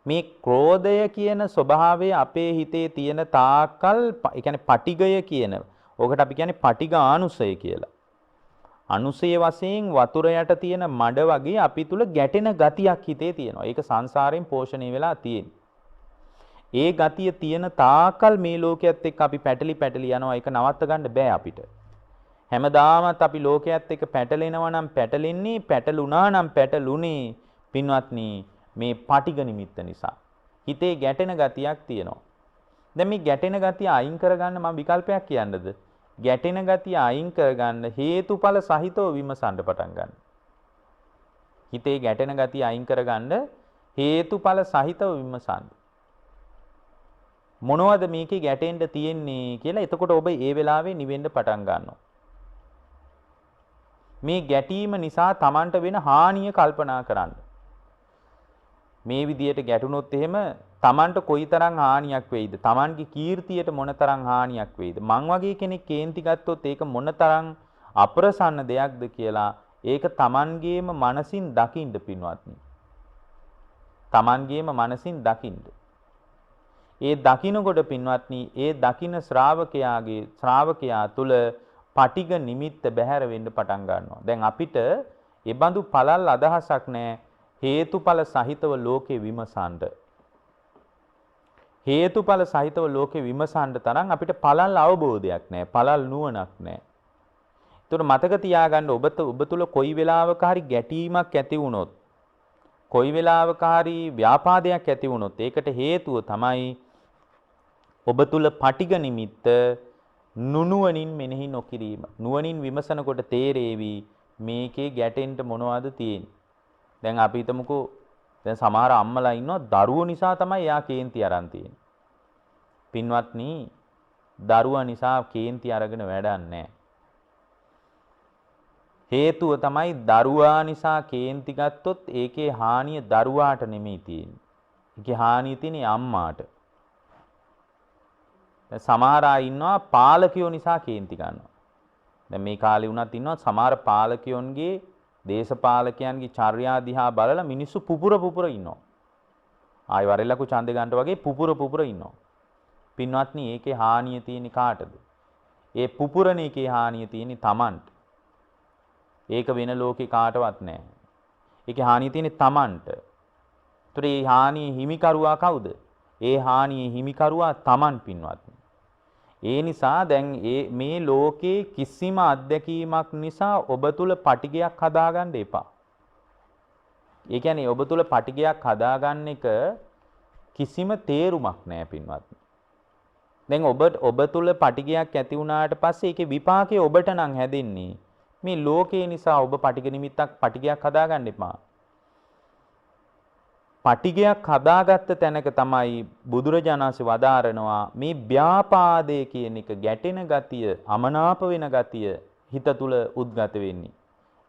මේ ක්‍රෝධය කියන ස්වභාවය අපේ හිතේ තියෙන තාකල් ඒ කියන්නේ පටිඝය කියන ඕකට අපි කියන්නේ පටිඝානුසය කියලා. අනුසය වශයෙන් වතුර යට තියෙන මඩ වගේ අපි තුල ගැටෙන ගතියක් හිතේ තියෙනවා. ඒක සංසාරයෙන් පෝෂණය වෙලා තියෙන්නේ. ඒ ගතිය තියෙන තාකල් මේ ලෝකයේත් එක්ක අපි පැටලි යනවා. ඒක නවත්ත ගන්න බෑ අපිට. හැමදාමත් අපි ලෝකයේත් එක්ක පැටලෙනවා නම් පැටලෙන්නේ, පැටලුණා නම් පැටලුනේ පින්වත්නි මේ පටිඝ නිමිත්ත නිසා. හිතේ ගැටෙන ගතියක් තියෙනවා. දැන් මේ ගැටෙන ගතිය අයින් කරගන්න මම විකල්පයක් කියන්නද? ගැටෙන ගතිය අයින් කරගන්න හේතුඵල සහිතව විමසන්න පටන් ගන්න. හිතේ ගැටෙන ගතිය අයින් කරගන්න හේතුඵල සහිතව විමසන්න. මොනවද මේකේ ගැටෙන්න තියෙන්නේ කියලා එතකොට ඔබ ඒ වෙලාවේ නිවෙන්න පටන් ගන්නවා. මේ ගැටීම නිසා Tamanට වෙන හානිය කල්පනා කරන්න. මේ විදියට ගැටුනොත් එහෙම Tamanට කොයිතරම් හානියක් වෙයිද? Tamanගේ කීර්තියට මොනතරම් හානියක් වෙයිද? මං වගේ කෙනෙක් කේන්ති ගත්තොත් ඒක මොනතරම් අප්‍රසන්න දෙයක්ද කියලා ඒක Tamanගේම මනසින් දකින්න පින්වත්නි. Tamanගේම මනසින් දකින්න. ඒ දකින්නකොට පින්වත්නි ඒ දකින්න ශ්‍රාවකයා තුල පටිඝ නිමිත්ත බැහැර වෙන්න පටන් ගන්නවා. දැන් අපිට ඒ බඳු පළල් අදහසක් නැහැ. හේතුඵල සහිතව ලෝකේ විමසන්න. හේතුඵල සහිතව ලෝකේ විමසන්න තරම් අපිට පළල් අවබෝධයක් නැහැ. පළල් නුවණක් නැහැ. ඒතර මතක තියාගන්න ඔබ තුල කොයි වෙලාවක හරි ගැටීමක් ඇති වුණොත්, කොයි වෙලාවක හරි ව්‍යාපාදයක් ඇති වුණොත් ඒකට හේතුව තමයි ඔබ තුල පටිඝ නිමිත්ත නුනුවණින් මෙනෙහි නොකිරීම. නුවණින් විමසනකොට තේරෙවි මේකේ ගැටෙන්න මොනවද තියෙන්නේ. දැන් අපි හිතමුකෝ දැන් සමහර අම්මලා ඉන්නවා දරුවෝ නිසා තමයි එයා කේන්ති අරන් තියෙන්නේ. පින්වත්නි දරුවා නිසා කේන්ති අරගෙන වැඩක් නැහැ. හේතුව තමයි දරුවා නිසා කේන්ති ගත්තොත් ඒකේ හානිය දරුවාට නෙමෙයි තියෙන්නේ. ඒකේ හානිය තියෙන්නේ අම්මාට. දැන් සමහර අය ඉන්නවා පාලකයෝ නිසා කේන්ති ගන්නවා. දැන් මේ කාලේ වුණත් ඉන්නවා සමහර පාලකයන්ගේ දේශපාලකයන්ගේ චර්යා දිහා බලලා මිනිස්සු පුපුර ඉන්නවා. ආයි වරෙල්ලකු ඡන්දේ ගන්නට වගේ පුපුර ඉන්නවා. පින්වත්නි ඒකේ හානිය තියෙන්නේ කාටද? ඒ පුපුරන එකේ හානිය තියෙන්නේ Tamanට. ඒක වෙන ලෝකේ කාටවත් නැහැ. ඒකේ හානිය තියෙන්නේ Tamanට. ඒතර මේ හානියේ හිමිකරුවා කවුද? ඒ හානියේ හිමිකරුවා Taman පින්වත්නි. ඒ නිසා දැන් මේ ලෝකේ කිසිම අත්දැකීමක් නිසා ඔබ තුල පටිගයක් හදාගන්න එපා. ඒ කියන්නේ ඔබ තුල පටිගයක් හදාගන්න එක කිසිම තේරුමක් නැහැ පින්වත්නි. දැන් ඔබ තුල පටිගයක් ඇති වුණාට පස්සේ ඒකේ විපාකය ඔබට නම් හැදෙන්නේ. මේ ලෝකේ නිසා ඔබ පටිගයක් හදාගන්න එපා. පටිගයක් හදාගත්ත තැනක තමයි බුදුරජාණන් වහන්සේ වදාරනවා මේ ව්‍යාපාදයේ කියන එක ගැටෙන ගතිය, අමනාප වෙන ගතිය හිත තුල උද්ගත වෙන්නේ.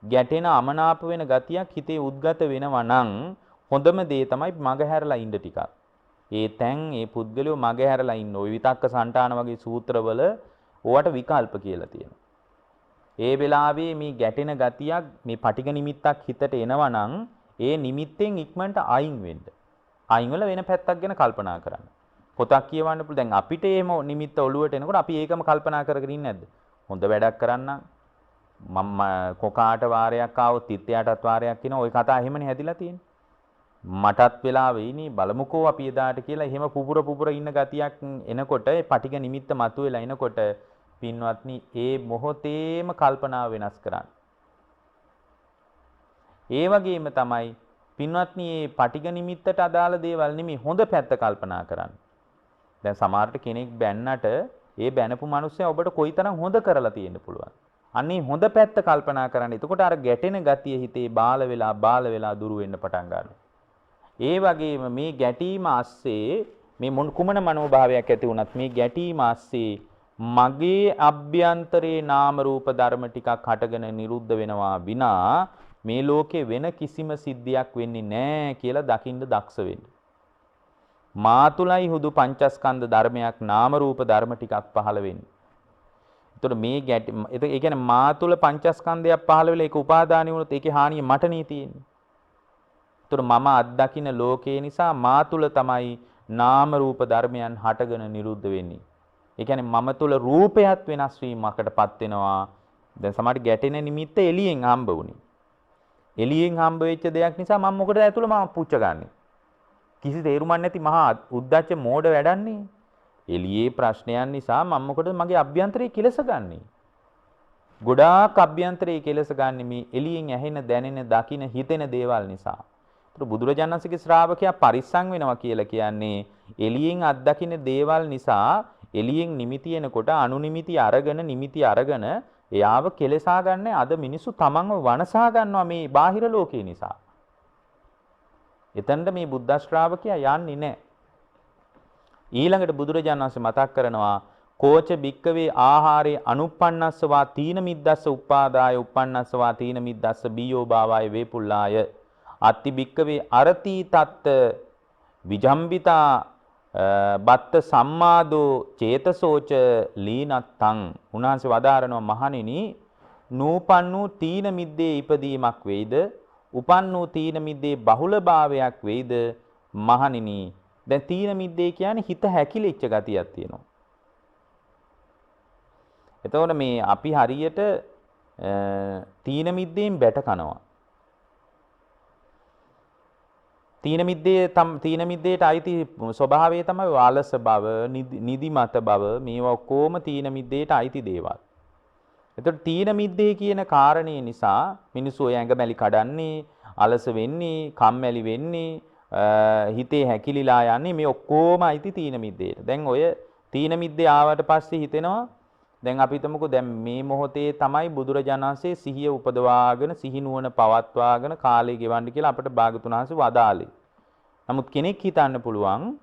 ගැටෙන අමනාප වෙන ගතියක් හිතේ උද්ගත වෙනවා නම් හොඳම දේ තමයි මගහැරලා ඉන්න ටිකක්. ඒ පුද්ගලයෝ මගහැරලා ඉන්න. ওই විතක්ක සන්තාන වගේ සූත්‍රවල ඕවට විකල්ප කියලා තියෙනවා. ඒ වෙලාවේ මේ ගැටෙන ගතියක් මේ පටිඝ නිමිත්තක් හිතට එනවා නම් ඒ නිමිත්තෙන් ඉක්මනට අයින් වෙන්න. අයින් වෙලා වෙන පැත්තක් ගැන කල්පනා කරන්න. පොතක් කියවන්න පුළුවන්. දැන් අපිට එහෙම නිමිත්ත ඔළුවට එනකොට අපි ඒකම කල්පනා කරගෙන ඉන්නේ නැද්ද? හොඳ වැඩක් කරන්නම්. මම කොකාට වාරයක් ආවොත් තිත්තයටත් වාරයක් එනවා. ওই කතා එහෙමනේ හැදිලා තියෙන්නේ. මටත් වෙලා වෙයිනේ බලමුකෝ අපි එදාට කියලා එහෙම පුපුර ඉන්න ගතියක් එනකොට ඒ පටිඝ නිමිත්ත මතුවෙලා එනකොට පින්වත්නි ඒ මොහොතේම කල්පනාව වෙනස් කරන්න. ඒ වගේම තමයි පින්වත්නි මේ පටිඝ නිමිත්තට අදාළ දේවල් නෙමෙයි හොඳ පැත්ත කල්පනා කරන්න. දැන් සමහරට කෙනෙක් බැන්නට ඒ බැනපු මිනිස්සයා ඔබට කොයිතරම් හොඳ කරලා තියෙන්න පුළුවන්. අන්නේ හොඳ පැත්ත කල්පනා කරන්න. එතකොට අර ගැටෙන ගතිය හිතේ බාල වෙලා දුරු වෙන්න පටන් ගන්නවා. ඒ වගේම මේ ගැටීම ASCII මේ කුමන මනෝභාවයක් ඇති වුණත් මේ ගැටීම ASCII මගේ අභ්‍යන්තරේ නාම රූප ධර්ම ටිකක් හටගෙන නිරුද්ධ වෙනවා විනා මේ ලෝකේ වෙන කිසිම සිද්ධියක් වෙන්නේ නැහැ කියලා දකින්න දක්ෂ වෙන්න. මා තුලයි හුදු පංචස්කන්ධ ධර්මයක් නාම රූප ධර්ම ටිකක් පහළ වෙන්නේ. ඒතකොට ඒ කියන්නේ මා තුල පංචස්කන්ධයක් පහළ වෙලා ඒක උපාදානිය වුණොත් ඒකේ හානිය මටනේ තියෙන්නේ. ඒතකොට මම අත්දකින්න ලෝකේ නිසා මා තුල තමයි නාම රූප ධර්මයන් හටගෙන නිරුද්ධ වෙන්නේ. ඒ කියන්නේ මම තුල රූපයත් වෙනස් වීමකටපත් වෙනවා. දැන් සමහරට ගැටෙන නිමිත්ත එළියෙන් හම්බ වුණේ. එළියෙන් හම්බ වෙච්ච දෙයක් නිසා මම මොකටද ඇතුළ මම පුච්ච ගන්නෙ. කිසි තේරුමක් නැති මහා උද්දච්ච මෝඩ වැඩන්නේ. එළියේ ප්‍රශ්නයන් නිසා මම මොකටද මගේ අභ්‍යන්තරයේ කෙලස ගන්නෙ. ගොඩාක් අභ්‍යන්තරයේ කෙලස ගන්නෙ මේ එළියෙන් ඇහෙන දැනෙන දකින හිතෙන දේවල් නිසා. ඒතර බුදුරජාණන් වහන්සේගේ ශ්‍රාවකයා පරිස්සම් වෙනවා කියලා කියන්නේ එළියෙන් අත්දකින්න දේවල් නිසා එළියෙන් නිමිති එනකොට අනුනිමිති අරගෙන එයාව කෙලසා ගන්න අද මිනිස්සු තමන්ව වනසා ගන්නවා මේ බාහිර ලෝකේ නිසා. එතනට මේ බුද්ධ ශ්‍රාවකයා යන්නේ නැහැ. ඊළඟට බුදුරජාණන් වහන්සේ මතක් කරනවා කෝච භික්කවේ ආහාරේ අනුප්පන්නස්සවා තීන මිද්දස්ස උපාදාය උප්පන්නස්සවා තීන මිද්දස්ස බීයෝ භාවාය වේපුල්ලාය අත්ති භික්කවේ අරති තත්ත විජම්බිතා බත්ත සම්මාදෝ චේතසෝච ලීනත්තං උන්වහන්සේ වදාරනවා මහණෙනි නූපන්නු තීන මිද්දේ ඉපදීමක් වෙයිද උපන්නු තීන මිද්දේ බහුලභාවයක් වෙයිද මහණෙනි දැන් තීන මිද්දේ කියන්නේ හිත හැකිලිච්ච ගතියක් තියෙනවා. එතකොට මේ අපි හරියට තීන මිද්දෙන් බැට කනවා. තීන මිද්දේට අයිති ස්වභාවය තමයි ආලස බව, නිදිමත බව, මේවා ඔක්කොම තීන මිද්දේට අයිති දේවල්. එතකොට තීන මිද්දේ කියන කාරණේ නිසා මිනිස්සු ඔය ඇඟමැලි කඩන්නේ, අලස වෙන්නේ, කම්මැලි වෙන්නේ, හිතේ හැකිලිලා යන්නේ මේ ඔක්කොම අයිති තීන මිද්දේට. දැන් ඔය තීන මිද්දේ ආවට පස්සේ හිතෙනවා දැන් අපි හිතමුකෝ දැන් මේ මොහොතේ තමයි බුදුරජාණන් වහන්සේ සිහිය උපදවාගෙන සිහි නුවණ පවත්වාගෙන කාලය ගෙවන්න කියලා අපිට භාගතුන් වහන්සේ වදාළේ. නමුත් කෙනෙක් හිතන්න පුළුවන්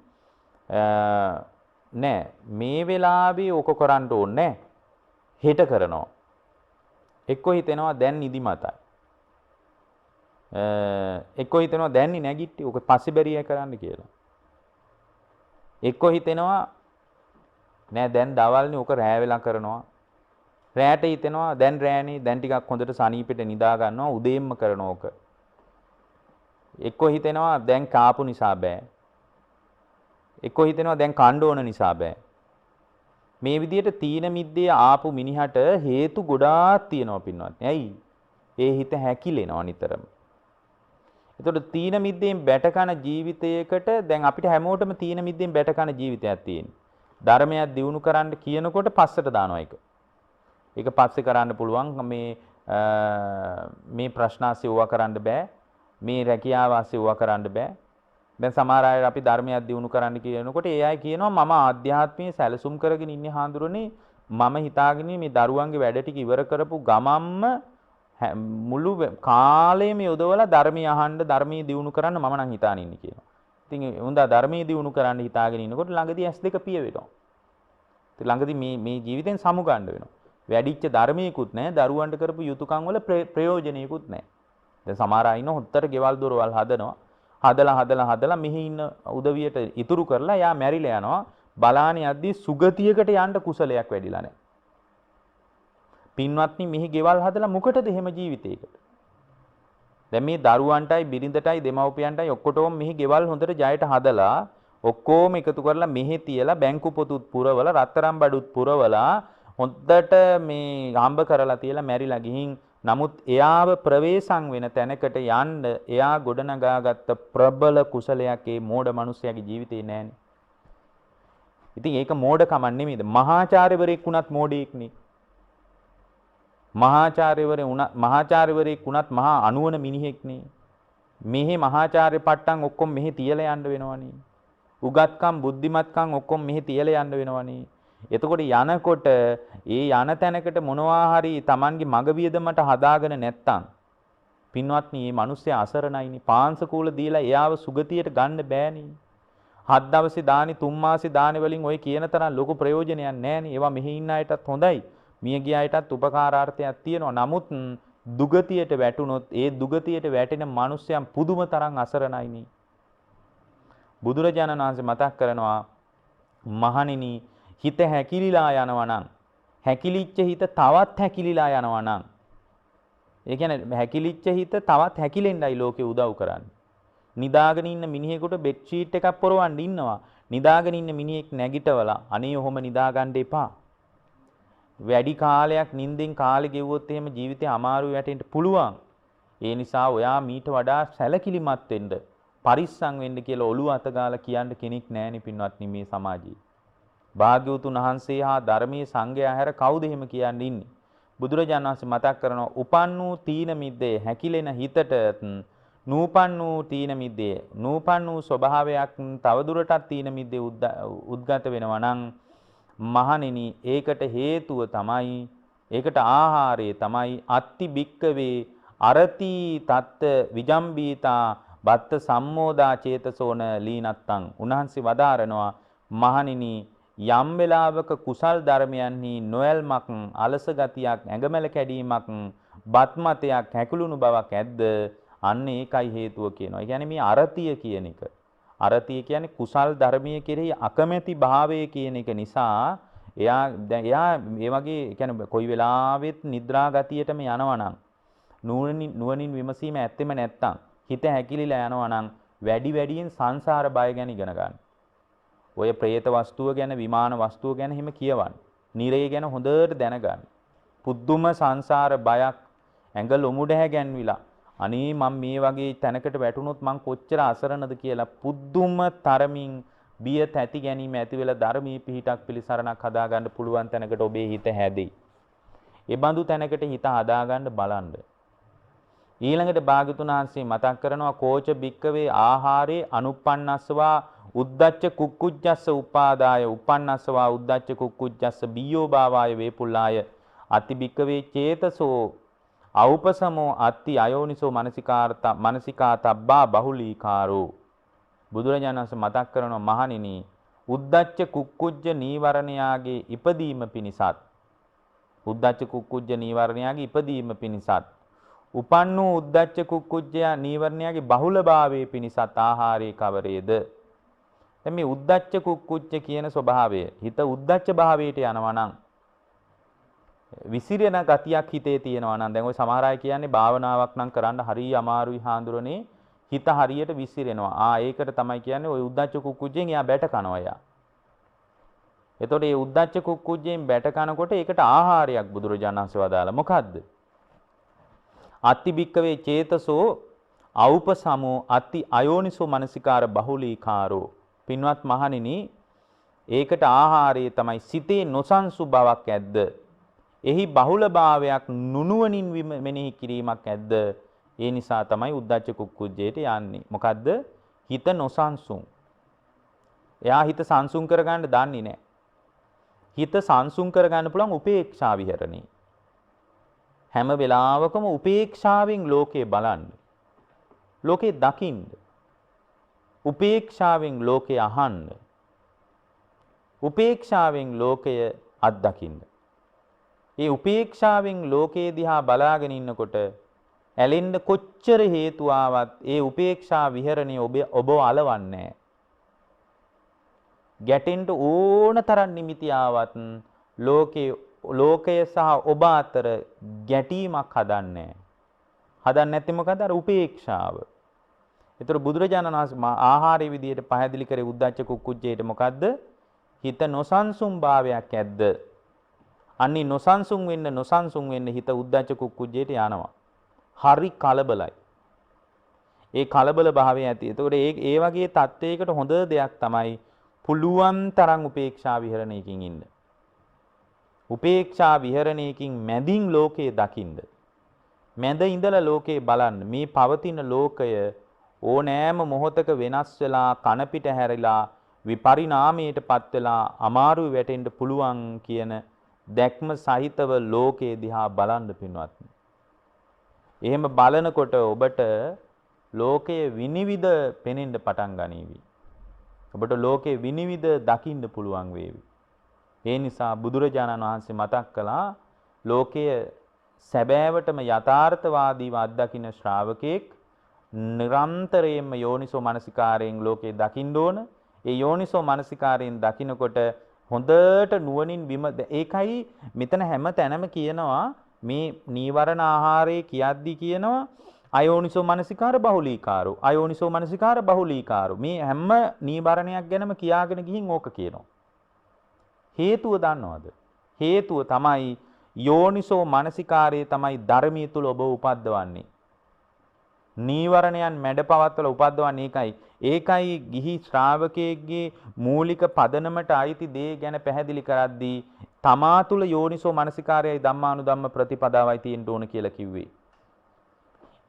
නෑ මේ වෙලාවේ ඕක කරන්න ඕනේ හෙට කරනවා. එක්කෝ හිතෙනවා දැන් නිදිමතයි. එක්කෝ හිතෙනවා දැන් නැගිට්ටි ඕක පස්සේ බැරිය කරන්න කියලා. එක්කෝ හිතෙනවා නෑ දැන් දවල්නේ ඕක රෑ වෙලා කරනවා. රෑට හිතෙනවා දැන් රෑනේ දැන් ටිකක් හොඳට සනීපෙට නිදා ගන්නවා උදේම්ම කරන ඕක. එක්කෝ හිතෙනවා දැන් කාපු නිසා බෑ. එක්කෝ හිතෙනවා දැන් කණ්ඩ ඕන නිසා බෑ. මේ විදිහට තීන මිද්දේ ආපු මිනිහට හේතු ගොඩාක් තියෙනවා පින්වත්නි. ඇයි? ඒ හිත හැකිලෙනවා නිතරම. එතකොට තීන මිද්දෙන් බැට කන ජීවිතයකට දැන් අපිට හැමෝටම තීන මිද්දෙන් බැට කන ජීවිතයක් තියෙනවා. ධර්මයක් දියුණු කරන්න කියනකොට පස්සට දානවා ඒක. ඒක පස්සේ කරන්න පුළුවන් මේ ප්‍රශ්න ASCII ඕවා කරන්න බෑ. මේ රැකියාව ASCII ඕවා කරන්න බෑ. දැන් සමහර අය අපි ධර්මයක් දියුණු කරන්න කියනකොට ඒ අය කියනවා මම ආධ්‍යාත්මයේ සැලසුම් කරගෙන ඉන්නේ හාඳුරන්නේ මම හිතාගෙන මේ දරුවන්ගේ වැඩ ටික ඉවර කරපු ගමම්ම මුළු කාලෙම යොදවලා ධර්මය අහන්න ධර්මයේ දියුණු කරන්න මම නම් හිතාන ඉන්නේ කියනවා. ඉතින් උන්දා ධර්මයේ දියුණු කරන්න හිතාගෙන ඉන්නකොට ළඟදී S2 පිය වෙනවා. ඉතින් ළඟදී මේ ජීවිතෙන් සමු ගන්න වෙනවා. වැඩිච්ච ධර්මයකුත් නැහැ, දරුවන්ට කරපු යුතුයකම් වල ප්‍රයෝජනෙකුත් නැහැ. දැන් සමහර අය ඉන්න හොත්තර ගෙවල් දොරවල් හදනවා. හදලා මෙහි ඉන්න උදවියට ඉතුරු කරලා යා මැරිලා යනවා. බලාන යද්දී සුගතියකට යන්න කුසලයක් වැඩිලා නැහැ. පින්වත්නි මෙහි ගෙවල් හදලා මොකටද එහෙම ජීවිතයකට? දැන් මේ දරුවන්ටයි බිරිඳටයි දෙමව්පියන්ටයි ඔක්කොටම මෙහි ගෙවල් හොඳට ජයට හදලා ඔක්කොම එකතු කරලා මෙහි තියලා බැංකු පොතුත් පුරවලා රත්තරන් බඩුත් පුරවලා හොඳට මේ හම්බ කරලා තියලා මැරිලා ගිහින් නමුත් එයාව ප්‍රවේශම් වෙන තැනකට යන්න එයා ගොඩනගාගත්ත ප්‍රබල කුසලයක් ඒ මෝඩ මිනිසයාගේ ජීවිතේ නැහැනේ. ඉතින් ඒක මෝඩකමක් නෙමෙයිද? මහාචාර්යවරයෙක් වුණත් මෝඩයෙක්නේ. මහාචාර්යවරයෙක් වුණත් මහා අනුවන මිනිහෙක්නේ. මෙහි මහාචාර්ය පට්ටම් ඔක්කොම මෙහි තියලා යන්න වෙනවනේ. උගත්කම් බුද්ධිමත්කම් ඔක්කොම මෙහි තියලා යන්න වෙනවනේ. එතකොට යනකොට ඒ යන තැනකට මොනවා හරි Tamanගේ මග වියදමට හදාගෙන නැත්තම් පින්වත්නි මේ මිනිස්සයා අසරණයිනේ. පාංශකූල දීලා එයාව සුගතියට ගන්න බෑනේ. 7 දවසේ දානි 3 මාසේ දානි වලින් ඔය කියන තරම් ලොකු ප්‍රයෝජනයක් නැහැනේ. ඒවා මෙහි ඉන්න අයටත් හොඳයි. මිය ගිය අයටත් උපකාරාර්ථයක් තියෙනවා. නමුත් දුගතියට වැටුනොත් ඒ දුගතියට වැටෙන මිනිස්යන් පුදුම තරම් අසරණයිනේ. බුදුරජාණන් වහන්සේ මතක් කරනවා මහණෙනි හිත හැකිලිලා යනවා නම් හැකිලිච්ච හිත තවත් හැකිලිලා යනවා නම් ඒ කියන්නේ හැකිලිච්ච හිත තවත් හැකිලෙන්නයි ලෝකේ උදව් කරන්නේ. නිදාගෙන ඉන්න මිනිහෙකුට බෙඩ් ෂීට් එකක් පොරවන්න ඉන්නවා. නිදාගෙන ඉන්න මිනිහෙක් නැගිටවලා අනේ ඔහොම නිදා ගන්න එපා. වැඩි කාලයක් නිින්දෙන් කාලේ ගෙවුවොත් එහෙම ජීවිතේ අමාරු වැටෙන්න පුළුවන්. ඒ නිසා ඔයා මීට වඩා සැලකිලිමත් වෙන්න, පරිස්සම් වෙන්න කියලා ඔළුව අත ගාලා කියන්න කෙනෙක් නැහැනේ පින්වත්නි මේ සමාජයේ. භාග්‍යවතුන් වහන්සේ හා ධර්මයේ සංඝයා හැර කවුද එහෙම කියන්නේ ඉන්නේ? බුදුරජාණන් වහන්සේ මතක් කරනවා උපන් වූ තීන මිද්දේ හැකිලෙන හිතට නූපන් වූ තීන මිද්දේ නූපන් වූ ස්වභාවයක් තවදුරටත් තීන මිද්දේ උද්ගත වෙනවා නම් මහණෙනි ඒකට හේතුව තමයි ඒකට ආහාරය තමයි අත්ති බික්කවේ අරති තත්ත විජම්බීතා බත්ත සම්මෝදා චේතසෝන ලීනත්තං උන්වහන්සේ වදාරනවා මහණෙනි යම් වෙලාවක කුසල් ධර්මයන්හි නොයල්මක් අලස ගතියක් ඇඟමැල කැඩීමක් බත්මතයක් හැකුළුණු බවක් ඇද්ද අන්න ඒකයි හේතුව කියනවා. ඒ කියන්නේ මේ අරතිය කියන එක. අරතිය කියන්නේ කුසල් ධර්මයේ කෙරෙහි අකමැති භාවය කියන එක නිසා එයා මේ වගේ කියන්නේ කොයි වෙලාවෙත් නිද්‍රා ගතියටම යනවා නම් නුවණින් විමසීම ඇත්තෙම නැත්තම් හිත හැකිලිලා යනවා නම් වැඩියෙන් සංසාර බය ගැන ඉගෙන ගන්න. ඔය പ്രേත වස්තුව ගැන විමාන වස්තුව ගැන හිම කියවන්න. නිරය ගැන හොඳට දැනගන්න. පුදුම සංසාර බයක් ඇඟ ලොමුඩ හැගැන්විලා අනේ මම මේ වගේ තැනකට වැටුනොත් මං කොච්චර අසරණද කියලා පුදුම තරමින් බිය තැති ගැනීම ඇති වෙලා ධර්මී පිහිටක් පිළිසරණක් හදාගන්න පුළුවන් තැනකට ඔබේ හිත හැදෙයි. ඒ බඳු තැනකට හිත හදාගන්න බලන්න. ඊළඟට භාග්‍යතුන් වහන්සේ මතක් කරනවා කෝච බික්කවේ ආහාරේ අනුප්පන්නස්සවා උද්දච්ච කුක්කුච්චස්ස උපාදාය උපන්නස්සවා උද්දච්ච කුක්කුච්චස්ස බියෝ භාවාය වේපුල්ලාය අති බික්කවේ චේතසෝ අවපසමෝ අත්ති අයෝනිසෝ මනසිකාතබ්බා බහුලීකාරෝ බුදුරජාණන් වහන්සේ මතක් කරනවා මහණෙනි උද්දච්ච කුක්කුච්ච නීවරණයාගේ ඉපදීම පිණිසත් උද්දච්ච කුක්කුච්ච නීවරණයාගේ ඉපදීම පිණිසත් උපන්නෝ උද්දච්ච කුක්කුච්ච නීවරණයාගේ බහුලභාවයේ පිණිසත් ආහාරයේ කවරේද දැන් මේ උද්දච්ච කුක්කුච්ච කියන ස්වභාවය හිත උද්දච්ච භාවයට යනවා නම් විසිරෙන ගතියක් හිතේ තියෙනවා නම් දැන් ඔය සමහර අය කියන්නේ භාවනාවක් නම් කරන්න හරිය අමාරුයි හාඳුරනේ හිත හරියට විසිරෙනවා. ඒකට තමයි කියන්නේ ඔය උද්දච්ච කුක්කුච්චෙන් එයා බැට කනවා එයා. එතකොට මේ උද්දච්ච කුක්කුච්චෙන් බැට කනකොට ඒකට ආහාරයක් බුදුරජාණන් වහන්සේ වදාලා මොකද්ද? අත්ති බික්කවේ චේතසෝ අවපසමෝ අත්ති අයෝනිසෝ මනසිකාර බහුලීකාරෝ පින්වත් මහණෙනි ඒකට ආහාරය තමයි සිතේ නොසන්සු බවක් ඇද්ද එහි බහුලභාවයක් නුනුවණින් මෙනෙහි කිරීමක් ඇද්ද ඒ නිසා තමයි උද්දච්ච කුක්කුච්චයට යන්නේ මොකද්ද හිත නොසන්සුන් එයා හිත සංසුන් කරගන්න දන්නේ නැහැ හිත සංසුන් කරගන්න පුළුවන් උපේක්ෂා විහරණේ හැම වෙලාවකම උපේක්ෂාවෙන් ලෝකේ බලන්න ලෝකේ දකින්න උපේක්ෂාවෙන් ලෝකේ අහන්න උපේක්ෂාවෙන් ලෝකය අත්දකින්න ඒ උපේක්ෂාවෙන් ලෝකේ දිහා බලාගෙන ඉන්නකොට ඇලෙන්න කොච්චර හේතු ආවත් ඒ උපේක්ෂා විහරණය ඔබව අලවන්නේ ගැටෙන්න ඕන තරම් නිමිති ආවත් ලෝකය සහ ඔබ අතර ගැටීමක් හදන්නේ නැත්නම් මොකද අර උපේක්ෂාව. ඒතර බුදුරජාණන් වහන්සේ ආහාරයේ විදියට පැහැදිලි කරේ උද්දච්ච කුක්කුච්චයට මොකද්ද? හිත නොසන්සුන් භාවයක් ඇද්ද? අනි නොසන්සුන් වෙන්න හිත උද්දච්ච කුක්කුච්චයට යනවා. හරි කලබලයි. ඒ කලබල භාවය ඇති. එතකොට ඒ වගේ තත්වයකට හොඳ දෙයක් තමයි පුළුවන් තරම් උපේක්ෂා විහරණයකින් ඉන්න. උපේක්ෂා විහරණයකින් මැදින් ලෝකේ දකින්න. මැද ඉඳලා ලෝකේ බලන්න. මේ පවතින ලෝකය ඕනෑම මොහොතක වෙනස් වෙලා කන පිට හැරිලා විපරිණාමයටපත් වෙලා අමාරුවේ වැටෙන්න පුළුවන් කියන දැක්ම සහිතව ලෝකේ දිහා බලන්න පින්වත්නි. එහෙම බලනකොට ඔබට ලෝකයේ විනිවිද පෙනෙන්න පටන් ගනීවි. ඔබට ලෝකයේ විනිවිද දකින්න පුළුවන් වේවි. ඒ නිසා බුදුරජාණන් වහන්සේ මතක් කළා ලෝකයේ සැබෑවටම යථාර්ථවාදීව අත්දකින්න ශ්‍රාවකෙක් නිරන්තරයෙන්ම යෝනිසෝ මනසිකාරයෙන් ලෝකේ දකින්න ඕන. ඒ යෝනිසෝ මනසිකාරයෙන් දකින්නකොට හොඳට නුවණින් ඒකයි මෙතන හැම තැනම කියනවා මේ නීවරණ ආහාරයේ කියද්දි කියනවා අයෝනිසෝ මනසිකාර බහුලීකාරෝ අයෝනිසෝ මනසිකාර බහුලීකාරෝ මේ හැම නීවරණයක් ගැනම කියාගෙන ගිහින් ඕක කියනවා. හේතුව දන්නවද? හේතුව තමයි යෝනිසෝ මනසිකාරයේ තමයි ධර්මයේ තුල ඔබ උපද්දවන්නේ. නීවරණයන් මැඩපවත්වල උපද්දවන්නේ ඒකයි. ඒකයි ගිහි ශ්‍රාවකයෙක්ගේ මූලික පදනමට අයිති දේ ගැන පැහැදිලි කරද්දී තමා තුල යෝනිසෝ මනසිකාරයයි ධම්මානුධම්ම ප්‍රතිපදාවයි තියෙන්න ඕන කියලා කිව්වේ.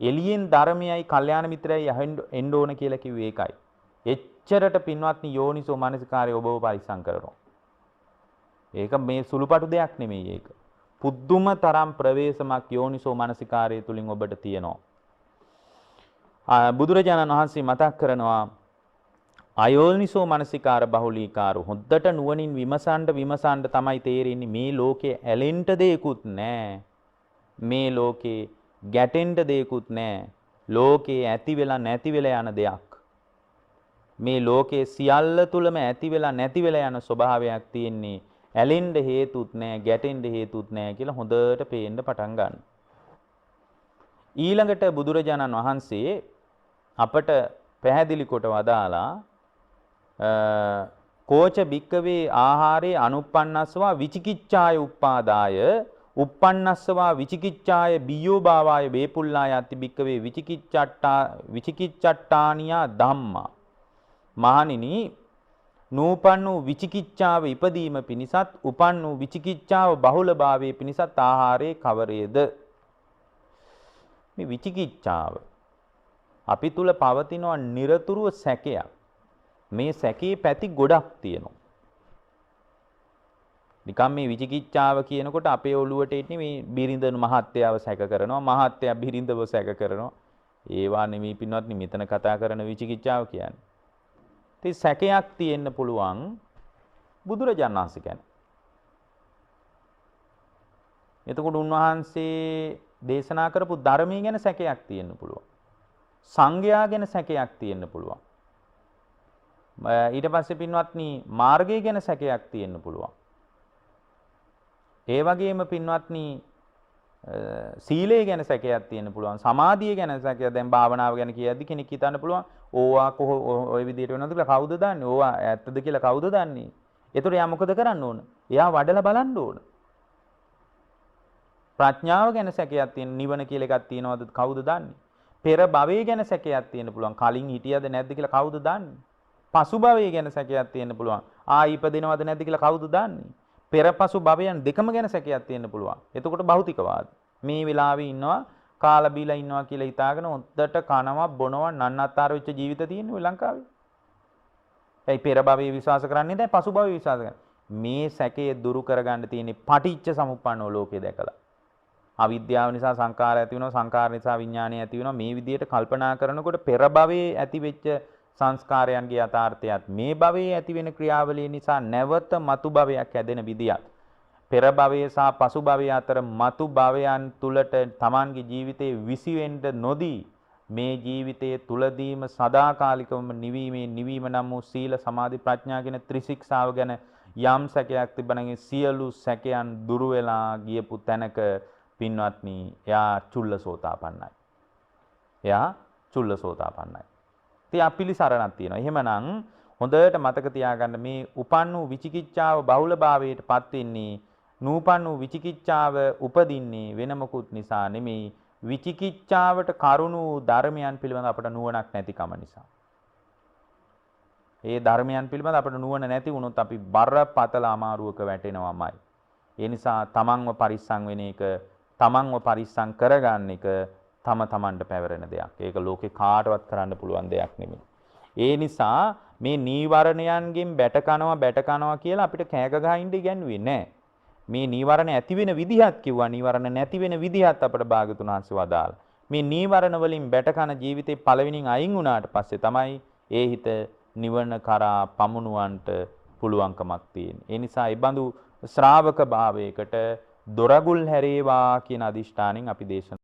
එළියෙන් ධර්මයයි කල්යාණ මිත්‍රයයි එන්න ඕන කියලා කිව්වේ ඒකයි. එච්චරට පින්වත්නි යෝනිසෝ මනසිකාරය ඔබව පරිස්සම් කරනවා. ඒක මේ සුළුපටු දෙයක් නෙමෙයි ඒක. පුදුම තරම් ප්‍රවේශමක් යෝනිසෝ මනසිකාරය තුලින් ඔබට තියෙනවා. බුදුරජාණන් වහන්සේ මතක් කරනවා අයෝනිසෝ මනසිකාර බහුලීකාර හොද්දට නුවණින් විමසන්න තමයි තේරෙන්නේ මේ ලෝකේ ඇලෙන්න දෙයක්වත් නැහැ. මේ ලෝකේ ගැටෙන්න දෙයක්වත් නැහැ. ලෝකේ ඇති වෙලා නැති වෙලා යන දෙයක්. මේ ලෝකේ සියල්ල තුලම ඇති වෙලා නැති වෙලා යන ස්වභාවයක් තියෙන්නේ. ඇලෙන්න හේතුත් නැහැ, ගැටෙන්න හේතුත් නැහැ කියලා හොඳට පේන්න පටන් ගන්නවා. ඊළඟට බුදුරජාණන් වහන්සේ අපට පැහැදිලි කොට වදාලා කෝච භික්කවේ ආහාරේ අනුප්පන්නස්සවා විචිකිච්ඡාය උප්පාදාය uppannassawa විචිකිච්ඡාය බියෝ භාවාය වේපුල්ලාය අත්ති භික්කවේ විචිකිච්ඡට්ටානියා ධම්මා මහණෙනි නූපන් වූ විචිකිච්ඡාව ඉපදීම පිණිසත් උපන් වූ විචිකිච්ඡාව බහුලභාවයේ පිණිසත් ආහාරයේ කවරේද මේ විචිකිච්ඡාව අපි තුල පවතිනවා নিরතුරුව සැකයක් මේ සැකේ පැති ගොඩක් තියෙනවා නිකම් මේ විචිකිච්ඡාව කියනකොට අපේ ඔළුවට එන්නේ මේ බිරිඳ මහත්යව සැක කරනවා මහත්ය බිරිඳව සැක කරනවා ඒවා නෙමෙයි පින්වත්නි මෙතන කතා කරන විචිකිච්ඡාව කියන්නේ තේ සැකයක් තියෙන්න පුළුවන් බුදුරජාණන් වහන්සේ කියන්නේ. එතකොට උන්වහන්සේ දේශනා කරපු ධර්මයේ ගැන සැකයක් තියෙන්න පුළුවන්. සංඝයා ගැන සැකයක් තියෙන්න පුළුවන්. ඊට පස්සේ පින්වත්නි මාර්ගය ගැන සැකයක් තියෙන්න පුළුවන්. ඒ වගේම පින්වත්නි සීලය ගැන සැකයක් තියෙන්න පුළුවන්. සමාධිය ගැන සැකයක් දැන් භාවනාව ගැන කියද්දි කෙනෙක් හිතන්න පුළුවන් ඕවා ඔය විදිහට වෙනවද කියලා කවුද දන්නේ? ඕවා ඇත්තද කියලා කවුද දන්නේ? ඒතර එයා මොකද කරන්න ඕන? එයා වඩලා බලන්න ඕන. ප්‍රඥාව ගැන සැකයක් තියෙන නිවන කියලා එකක් තියෙනවද කවුද දන්නේ? පෙර භවයේ ගැන සැකයක් තියෙන්න පුළුවන්. කලින් හිටියද නැද්ද කියලා කවුද දන්නේ? පසු භවයේ ගැන සැකයක් තියෙන්න පුළුවන්. ඉපදිනවද නැද්ද කියලා කවුද දන්නේ? පෙර පසු භවයන් දෙකම ගැන සැකයක් තියෙන්න පුළුවන්. එතකොට භෞතිකවාද. මේ වෙලාවේ ඉන්නවා කාලා බීලා ඉන්නවා කියලා හිතාගෙන හොද්දට කනවා බොනවා නන්නත්තර වෙච්ච ජීවිත තියෙන්නේ ඔය ලංකාවේ. ඒයි පෙර භවයේ විශ්වාස කරන්නේ නැහැ පසු භවයේ විශ්වාස කරන්නේ. මේ සැකය දුරු කරගන්න තියෙන්නේ පටිච්ච සමුප්පන්නව ලෝකේ දැකලා. අවිද්‍යාව නිසා සංකාර ඇති වෙනවා සංකාර නිසා විඥානය ඇති වෙනවා මේ විදිහට කල්පනා කරනකොට පෙර භවයේ ඇති වෙච්ච සංස්කාරයන්ගේ යථාර්ථයත් මේ භවයේ ඇති වෙන ක්‍රියාවලිය නිසා නැවත මතු භවයක් හැදෙන විදියත් පෙර භවයේ සහ පසු භවයේ අතර මතු භවයන් තුලට Tamanගේ ජීවිතේ විසි වෙන්න නොදී මේ ජීවිතයේ තුලදීම සදාකාලිකවම නිවීම නම් වූ සීල සමාධි ප්‍රඥා කියන ත්‍රිශික්ෂාව ගැන යම් සැකයක් තිබුණා සියලු සැකයන් දුරු වෙලා ගියපු තැනක පින්වත්නි එයා චුල්ලසෝතාපන්නයි. එයා චුල්ලසෝතාපන්නයි. ඉතින් අපිලිසරණක් තියෙනවා. එහෙමනම් හොඳට මතක තියාගන්න මේ උපන් වූ විචිකිච්ඡාව බහුලභාවයට පත් වෙන්නේ නූපන් වූ විචිකිච්ඡාව උපදින්නේ වෙන මොකුත් නිසා නෙමෙයි විචිකිච්ඡාවට කරුණු ධර්මයන් පිළිබඳ අපට නුවණක් නැතිකම නිසා. ඒ ධර්මයන් පිළිබඳ අපට නුවණ නැති වුණොත් අපි බරපතල අමාරුවක වැටෙනවාමයි. ඒ නිසා තමන්ව පරිස්සම් වෙන එක තමන්ව පරිස්සම් කරගන්න එක තමන්ට පැවරෙන දෙයක්. ඒක ලෝකේ කාටවත් කරන්න පුළුවන් දෙයක් නෙමෙයි. ඒ නිසා මේ නීවරණයන්ගෙන් බැට කනවා කියලා අපිට කෑග ගහින්න ඉගැන්වුවේ නැහැ. මේ නීවරණ ඇති වෙන විදිහත් කිව්වා නීවරණ නැති වෙන විදිහත් අපට භාගතුන් වහන්සේ වදාලා. මේ නීවරණ වලින් බැට කන ජීවිතේ පළවෙනින් අයින් වුණාට පස්සේ තමයි ඒ හිත නිවන කරා පමුණුවන්ට පුළුවන්කමක් තියෙන්නේ. ඒ නිසා ඒ බඳු ශ්‍රාවක භාවයකට දොරගුල් හැරේවා කියන අදිෂ්ඨානෙන් අපි දේශනා